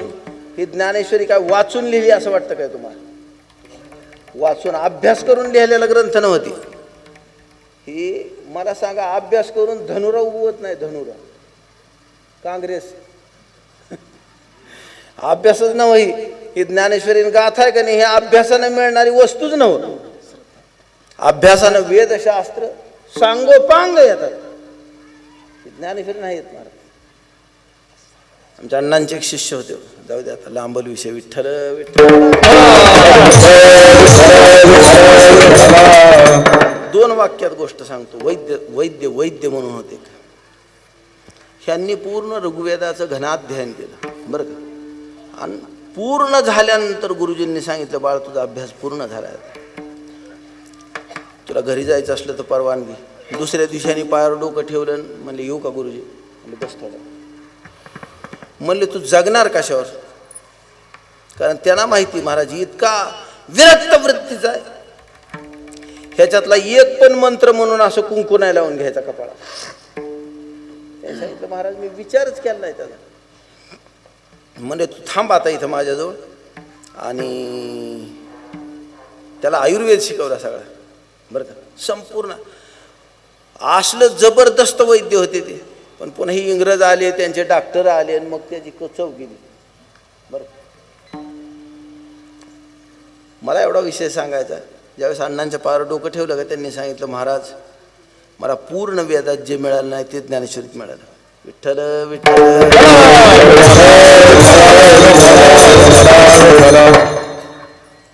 ही ज्ञानेश्वरी काय वाचून लिहिली असं वाटतं काय तुम्हाला. वाचून अभ्यास करून लिहिलेला ग्रंथ नव्हती ही. मला सांगा अभ्यास करून धनुरा उगवत नाही. धनुरा काँग्रेस अभ्यासच नव्हे. ही ज्ञानेश्वरी गाथा आहे का नाही हे अभ्यासाने मिळणारी वस्तूच नव्हतं. अभ्यासानं वेदशास्त्र सांगोपांग येतात. ज्ञानेश्वरी नाही येत महाराज. आमच्या अण्णांचे एक शिष्य होते. जाऊ दे आता लांबल विषय. विठ्ठल विठ्ठल. 2 वाक्यात गोष्ट सांगतो. वैद्य वैद्य वैद्य म्हणून होते. ह्यांनी पूर्ण ऋग्वेदाचं घनाध्ययन केलं बरं का. आणि पूर्ण झाल्यानंतर गुरुजींनी सांगितलं, बाळ तुझा अभ्यास पूर्ण झाला आहे, तुला घरी जायचं असलं तर परवानगी. दुसऱ्या दिवशी पायावर डोकं ठेवलं, म्हणले येऊ का गुरुजी? म्हणले बस थोडं. म्हणले तू जगणार कशावर? कारण त्यांना माहिती महाराज इतका विरक्त वृत्तीचा आहे, ह्याच्यातला एक पण मंत्र म्हणून असं कुंकू नाही लावून घ्यायचा कपाळा. त्याने सांगितलं महाराज मी विचारच केला नाही त्याचा. म्हणजे तू थांब आता इथं माझ्याजवळ. आणि त्याला आयुर्वेद शिकवला सगळा बरं का, संपूर्ण. असलं जबरदस्त वैद्य होते ते. पण पुन्हा ही इंग्रज आले, त्यांचे डॉक्टर आले आणि मग त्याची चव गेली बरं. मला एवढा विषय सांगायचा, ज्यावेळेस अण्णांच्या पायावर डोकं ठेवलं का त्यांनी सांगितलं महाराज मला पूर्ण वेदात जे मिळालं नाही ते ज्ञानेश्वरीत मिळालं. विठ्ठल विठ्ठल.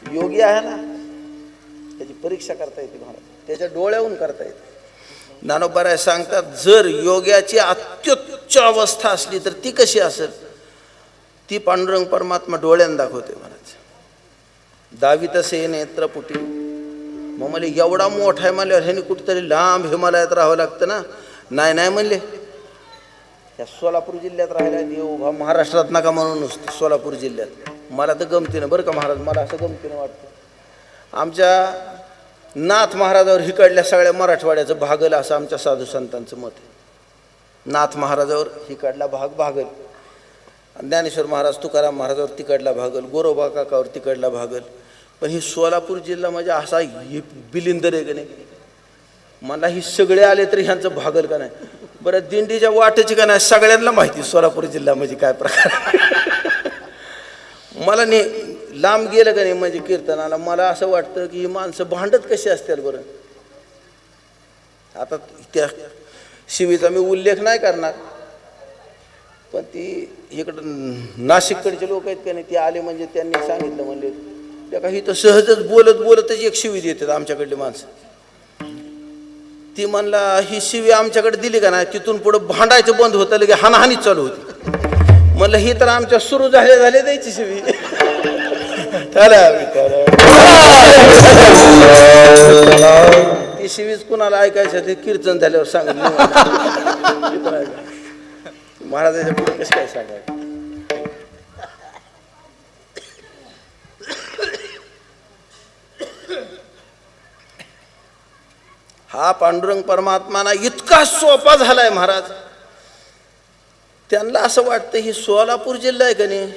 योगी आहे ना, त्याची परीक्षा करता येते महाराज, त्याच्या डोळ्याहून करता येते. ज्ञानोबा सांगतात जर योग्याची अत्युच्च अवस्था असली तर ती कशी असेल, ती पांडुरंग परमात्मा डोळ्यानं दाखवते महाराज. दावितसे नेत्रपुटी. मग मला एवढा मोठा आहे म्हणल्यावर ह्याने कुठेतरी लांब हिमालयात राहावं लागतं ना. नाही नाही म्हणले, या सोलापूर जिल्ह्यात राहायला देव, महाराष्ट्रात नका म्हणून नुसतं सोलापूर जिल्ह्यात. मला तर गमतीनं बरं का महाराज, मला असं गमतीनं वाटतं. आमच्या नाथ महाराजावर हिकडल्या सगळ्या मराठवाड्याचं भागल असं आमच्या साधू संतांचं मत आहे. नाथ महाराजावर हिकडला भाग भागल, ज्ञानेश्वर महाराज तुकाराम महाराजावर तिकडला भागल, गोरोबा काकावर तिकडला भागल. पण ही सोलापूर जिल्हा म्हणजे असा बिलिंदर आहे का नाही, मला ही सगळे आले तरी ह्यांचं भागल का नाही. बरं दिंडीच्या वाटेची का नाही सगळ्यांना माहिती सोलापूर जिल्हा म्हणजे काय प्रकार. मला लांब गेलं का नाही म्हणजे कीर्तनाला, मला असं वाटतं की ही माणसं भांडत कशी असतील बरं. आता त्या शिवीचा मी उल्लेख नाही करणार, पण ती इकडं नाशिककडचे लोक आहेत का नाही, ते आले म्हणजे त्यांनी सांगितलं म्हणले त्या काही तर सहजच बोलतच एक शिवी देतात आमच्याकडली माणसं. ती म्हणला ही शिवी आमच्याकडे दिली का नाही तिथून पुढं भांडायचं बंद होतं, लगे हानाहानी चालू होती. म्हणलं ही तर आमच्या सुरू झाले द्यायची शिवी. ती शिवीच कुणाला ऐकायचं ते कीर्तन झाल्यावर सांगितलं. महाराजाच्या पुढे कसं काय सांगायचं. हा पांडुरंग परमात्माना इतका सोपा झालाय महाराज. त्यांना असं वाटतं ही सोलापूर जिल्हा आहे का नाही,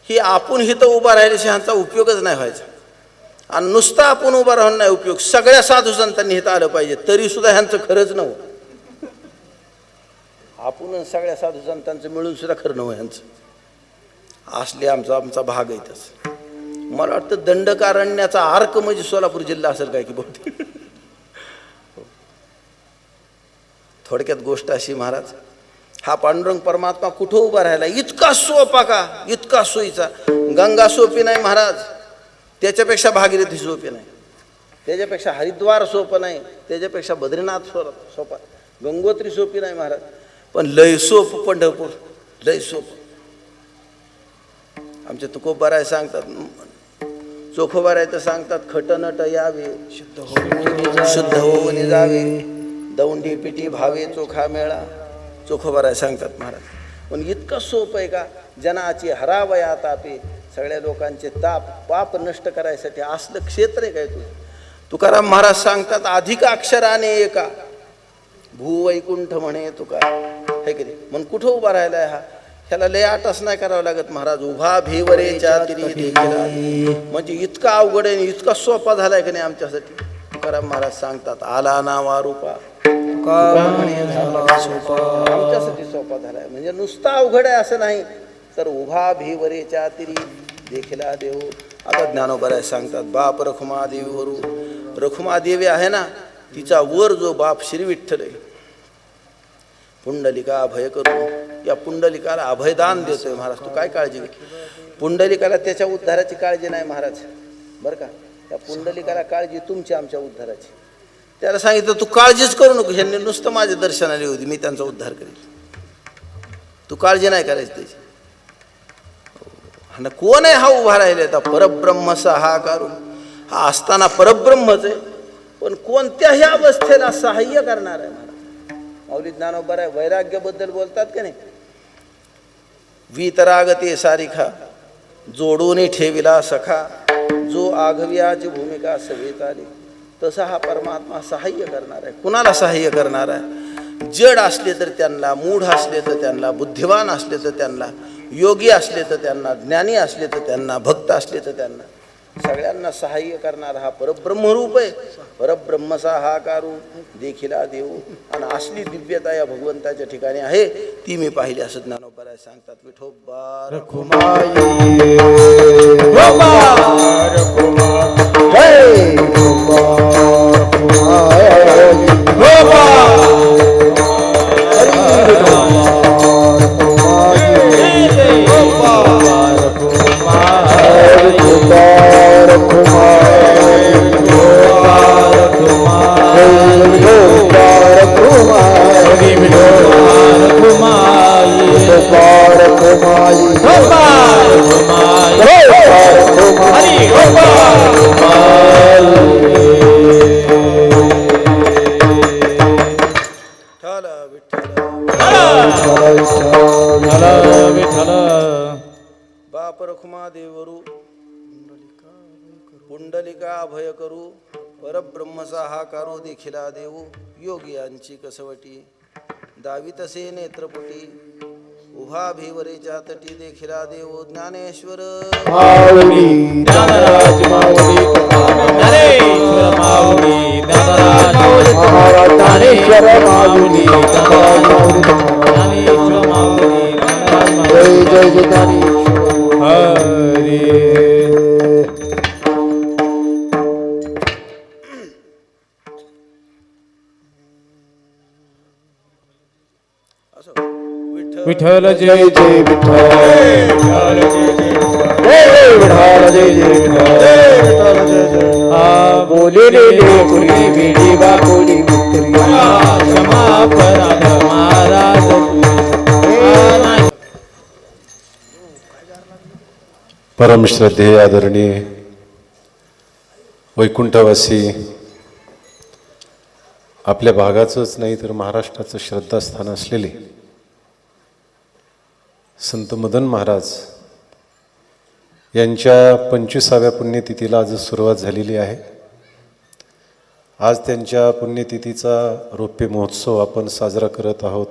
ही आपण इथं उभा राहिल्याशिवाय ह्यांचा उपयोगच नाही व्हायचा. आणि नुसता आपण उभा राहून नाही उपयोग, सगळ्या साधू संतांनी इथं आलं पाहिजे तरी सुद्धा ह्यांचं खरंच नव्हतं. आपण सगळ्या साधू संतांचं मिळून सुद्धा खरं नव्हतं ह्यांचं. असले आमचा भाग आहे तसं. मला वाटतं दंडकारण्याचा अर्क म्हणजे सोलापूर जिल्हा असेल काय की बहुतेक. थोडक्यात गोष्ट अशी महाराज, हा पांडुरंग परमात्मा कुठं उभा राहिला, इतका सोपा का, इतका सोयीचा. गंगा सोपी नाही महाराज, त्याच्यापेक्षा भागीरथी सोपी नाही, त्याच्यापेक्षा हरिद्वार सोपं नाही, त्याच्यापेक्षा बद्रीनाथ सोपा, गंगोत्री सोपी नाही महाराज. पण लय सोप पंढरपूर, लय सोप. आमचे तुकोबाराय सांगतात, चोखोबाराय तर सांगतात खटनट यावे शुद्ध होऊन जावे, दौंडी पिटी भावे चोखा मेळा. चोखोबाराय सांगतात महाराज. पण इतकं सोप आहे का, जनाची हरावया तापे, सगळ्या लोकांचे ताप पाप नष्ट करायसाठी असलं क्षेत्र आहे काय तू. तुकाराम महाराज सांगतात अधिक अक्षराने एका भूवैकुंठ म्हणे तुका, है की नाही. म्हणून कुठं उभा राहिलाय हा, ह्याला लय आटास नाही करावं लागत महाराज. उभा भेवरेच्या तिरी देखील, म्हणजे इतका अवघड आहे, इतका सोपा झालाय का नाही आमच्यासाठी. तुकाराम महाराज सांगतात आला ना वारूपा, आमच्यासाठी सोपा झालाय. म्हणजे नुसता अवघड आहे असं नाही, तर उभा भीवरेच्या तिरी देखिला देव. आता ज्ञानोबराय सांगतात बाप रखुमादेवीवरू, रखुमादेवी आहे ना तिचा वर जो बाप श्री विठ्ठल आहे, पुंडलिका अभय करू, या पुंडलिकाला अभयदान देतोय महाराज. तू काय काळजी घे. पुंडलिकाला त्याच्या उद्धाराची काळजी नाही महाराज बरं का. त्या पुंडलिकाला काळजी तुमची आमच्या उद्धाराची. त्याला सांगितलं तू काळजीच करू नको, ह्यांनी नुसतं माझ्या दर्शनाला येऊ दे, मी त्यांचा उद्धार करेल, तू काळजी नाही करायची त्याची. आणि कोण आहे हा उभा राहिले तर परब्रह्म सहाकारू. हा असताना परब्रह्मच आहे, पण कोणत्याही अवस्थेला सहाय्य करणार आहे. माऊली ज्ञानोबा आहे वैराग्याबद्दल बोलतात का नाही, वीतरागते सारिखा जोडून ठेविला सखा, जो आघव्याची भूमिका सवेत आली. तसा हा परमात्मा सहाय्य करणार आहे. कुणाला सहाय्य करणार आहे? जड असले तर त्यांना, मूढ असले तर त्यांना, बुद्धिवान असले तर त्यांना, योगी असले तर त्यांना, ज्ञानी असले तर त्यांना, भक्त असले तर त्यांना, सगळ्यांना सहाय्य करणारा हा परब्रह्मरूप आहे. परब्रह्म सहाकारू देखिला देऊ. आणि असली दिव्यता या भगवंताच्या ठिकाणी आहे, ती मी पाहिली असं ज्ञानोबा सांगतात. विठोबा रखुमाई बाप रखुमा देवरू पुंडलिका अभय करू. परब्रह्म सहाकारो देखिला देऊ. योगियांची कसवटी दावितसे नेत्रपुटी. उभा भिवरेच्या तटी देखिला देव. ज्ञानेश्वर माऊली ज्ञानराज माऊली ज्ञानेश्वर माऊली ज्ञानराज महाराजानेश्वर माऊली ज्ञानेश्वर माऊली जय जय जय ज्ञानेश्वर हरी. असो. विठ्ठल जय जय जय विठ्ठल विठ्ठल जय जय जय विठ्ठल जय जय विठ्ठल. आ बोलिले कुणी बिडी बापुली मित्री क्षमा अपराध महाराज परम श्रद्धेय आदरणीय वैकुंठवासी, आपल्या भागाचंच नाही तर महाराष्ट्राचं श्रद्धास्थान असलेले संत मदन महाराज यांच्या 25व्या पुण्यतिथीला आज सुरुवात झालेली आहे. आज त्यांच्या पुण्यतिथीचा रौप्य महोत्सव आपण साजरा करत आहोत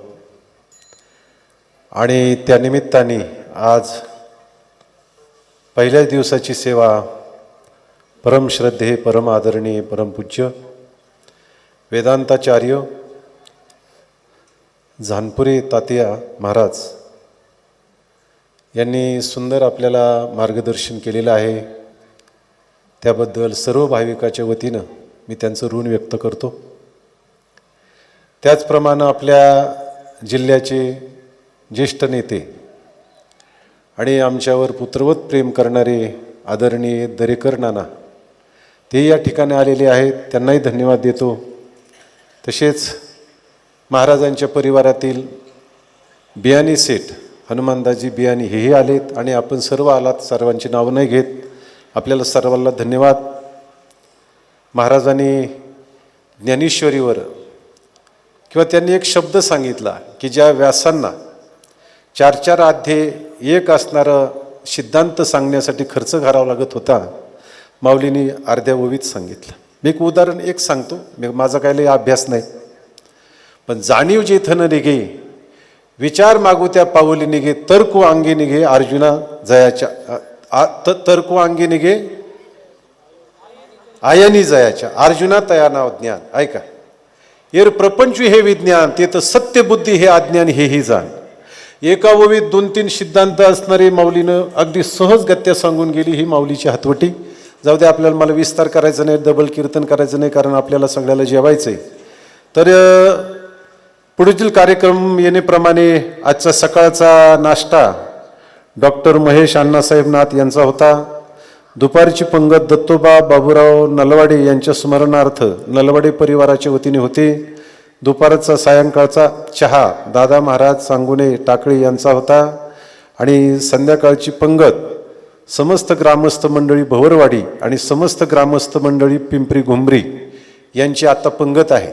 आणि त्यानिमित्ताने आज पहिल्याच दिवसाची सेवा परम श्रद्धेय परम आदरणीय परमपूज्य वेदांताचार्य झानपुरे तात्या महाराज यांनी सुंदर आपल्याला मार्गदर्शन केलेलं आहे. त्याबद्दल सर्व भाविकाच्या वतीनं मी त्यांचं ऋण व्यक्त करतो. त्याचप्रमाणे आपल्या जिल्ह्याचे ज्येष्ठ नेते आणि आमच्यावर पुत्रवत प्रेम करणारे आदरणीय दरेकर नाना ते या ठिकाणी आलेले आहेत, त्यांनाही धन्यवाद देतो. तसेच महाराजांच्या परिवारातील बियाणी सेठ हनुमानदाजी बियाणी हेही आलेत आणि आपण सर्व आलात. सर्वांची नावं नाही घेत, आपल्याला सर्वांना धन्यवाद. महाराजांनी ज्ञानेश्वरीवर किंवा त्यांनी एक शब्द सांगितला की ज्या व्यासांना 4 अध्याय एक असणारं सिद्धांत सांगण्यासाठी खर्च करावा लागत होता, माऊलींनी अर्ध्या ओवीत सांगितलं. मी एक उदाहरण एक सांगतो, माझा काही लय अभ्यास नाही, पण जाणीव जेथन निघे विचार मागू त्या पाऊली निघे, तर्क अंगी निघे अर्जुना जयाच्या तर्क अंगी निघे आयनी जयाच्या अर्जुना तया नाव ज्ञान. ऐका, येर प्रपंच हे विज्ञान ते तर सत्यबुद्धी हे अज्ञान हेही जाण. एका ओवीत 2-3 सिद्धांत असणारे माऊलीनं अगदी सहजगत्या सांगून गेली. ही माऊलीची हातवटी. जाऊ दे, आपल्याला मला विस्तार करायचा नाही, डबल कीर्तन करायचं नाही, कारण आपल्याला सगळ्याला जेवायचं आहे. तर पुढील कार्यक्रम येण्याप्रमाणे आजचा सकाळचा नाश्ता डॉक्टर महेश अण्णासाहेब नाथ यांचा होता. दुपारची पंगत दत्तोबा बाबूराव नलवाडे यांच्या स्मरणार्थ नलवाडे परिवाराच्या वतीने होते. दुपारचा सायंकाळचा चहा दादा महाराज सांगुणे टाकळी यांचा होता आणि संध्याकाळची पंगत समस्त ग्रामस्थ मंडळी भवरवाडी आणि समस्त ग्रामस्थ मंडळी पिंपरी घुमरी यांची आता पंगत आहे.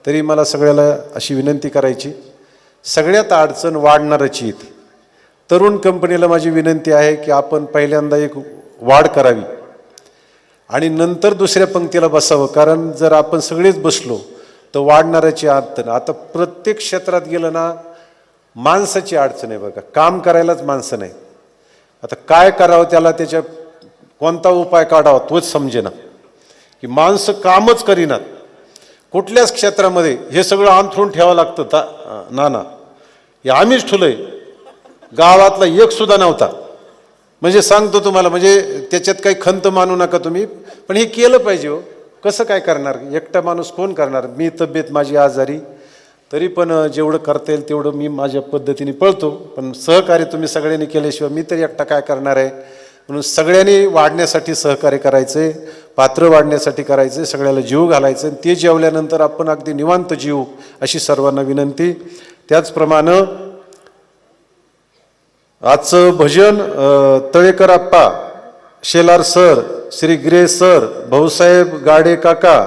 तरी मला सगळ्याला अशी विनंती करायची, सगळ्यात अडचण वाढणारची येते. तरुण कंपनीला माझी विनंती आहे की आपण पहिल्यांदा एक वाढ करावी आणि नंतर दुसऱ्या पंक्तीला बसावं. कारण जर आपण सगळेच बसलो तर वाढणाऱ्याची अडचण. आता प्रत्येक क्षेत्रात गेलं ना माणसाची अडचण आहे बघा, काम करायलाच माणसं नाही. आता काय करावं त्याला, त्याच्या कोणता उपाय काढावा तोच समजेना की माणसं कामच करीनात. कुठल्याच क्षेत्रामध्ये हे सगळं अंथरून ठेवावं लागतं. ना हे आम्हीच ठुलंय, गावातला एक सुद्धा नव्हता. म्हणजे सांगतो तुम्हाला, म्हणजे त्याच्यात काही खंत मानू नका तुम्ही, पण हे केलं पाहिजे हो. कसं काय करणार, एकटा माणूस कोण करणार. मी तब्येत माझी आजारी, तरी पण जेवढं करता येईल तेवढं मी माझ्या पद्धतीने पळतो. पण सहकार्य तुम्ही सगळ्यांनी केल्याशिवाय मी तरी एकटा काय करणार आहे. म्हणून सगळ्यांनी वाढण्यासाठी सहकार्य करायचं आहे, पात्र वाढण्यासाठी करायचं आहे, सगळ्याला जीव घालायचं आहे. ते जेवल्यानंतर आपण अगदी निवांत जीव, अशी सर्वांना विनंती. त्याचप्रमाणे आजचं भजन तळेकर आप्पा, शेलार सर, श्री गिरे सर, भाऊसाहेब गाडे काका,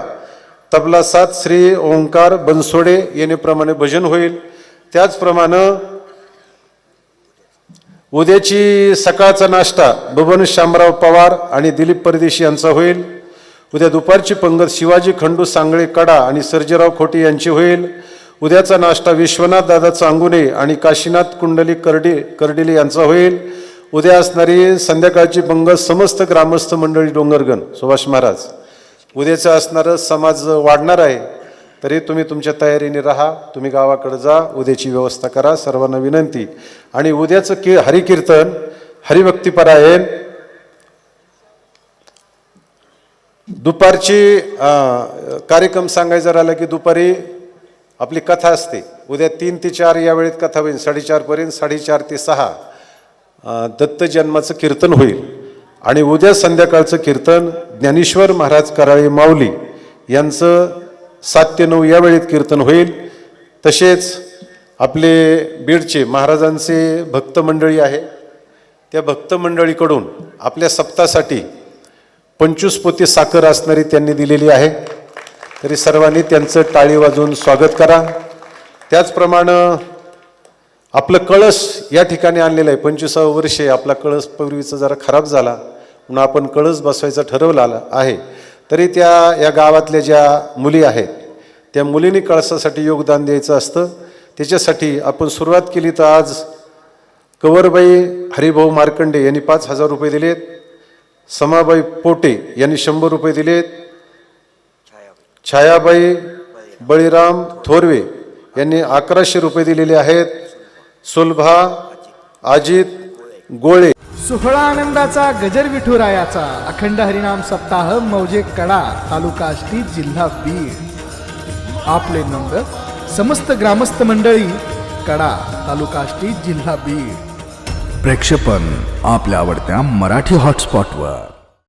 तबला साथ श्री ओंकार बनसोडे येण्याप्रमाणे भजन होईल. त्याचप्रमाणे उद्याची सकाळचा नाश्ता बबन शामराव पवार आणि दिलीप परदेशी यांचा होईल. उद्या दुपारची पंगत शिवाजी खंडू सांगळे कडा आणि सर्जेराव खोटे यांची होईल. उद्याचा नाश्ता विश्वनाथ दादा चांगुने आणि काशीनाथ कुंडली कर्डिले यांचा होईल. उद्या असणारी संध्याकाळची पंगत समस्त ग्रामस्थ मंडळी डोंगरगण सुभाष महाराज. उद्याचं असणारं समाज वाढणार आहे, तरी तुम्ही तुमच्या तयारीने राहा. तुम्ही गावाकडे जा, उद्याची व्यवस्था करा, सर्वांना विनंती. आणि उद्याचं हरिकीर्तन, हरिभक्तीपरायण, दुपारची कार्यक्रम सांगायचा राहिला की दुपारी आपली कथा असते. उद्या 3 ते 4 या वेळेत कथा होईल, 4:30 पर्यंत. 4:30 ते 6 दत्त जन्माचं कीर्तन होईल. आणि उद्या संध्याकाळचं कीर्तन ज्ञानेश्वर महाराज कराळे माऊली यांचं 7 ते 9 या वेळेत कीर्तन होईल. तसेच आपले बीडचे महाराजांचे भक्त मंडळी आहे, त्या भक्त मंडळीकडून आपल्या सप्तासाठी 25 पोती साखर असणारी त्यांनी दिलेली आहे. तरी सर्वांनी त्यांचं टाळी वाजवून स्वागत करा. त्याचप्रमाणे आपलं कळस या ठिकाणी आणलेलं आहे. 25व्या वर्षे आपला कळस पूर्वीचा जरा खराब झाला म्हणून आपण कळस बसवायचा ठरवला आहे. तरी या गावातल्या ज्या मुली आहेत त्या मुलींनी कळसासाठी योगदान द्यायचं असतं. त्याच्यासाठी आपण सुरुवात केली. तर आज कवरबाई हरिभाऊ मार्कंडे यांनी 5,000 रुपये दिलेत. समाबाई पोटे यांनी 100 रुपये दिलेत. छायाबाई बळीराम थोरवे यांनी 1100 रुपये दिलेले आहेत. सुलभा अजित गोळे. सोहळा आनंदाचा गजर विठुरायाचा अखंड हरिनाम सप्ताह मौजे कडा, तालुका आष्टी, जिल्हा बीड. आपले नम्र समस्त ग्रामस्थ मंडळी कडा, तालुका आष्टी, जिल्हा बीड. प्रक्षेपण आपल्या आवडत्या मराठी हॉटस्पॉटवर.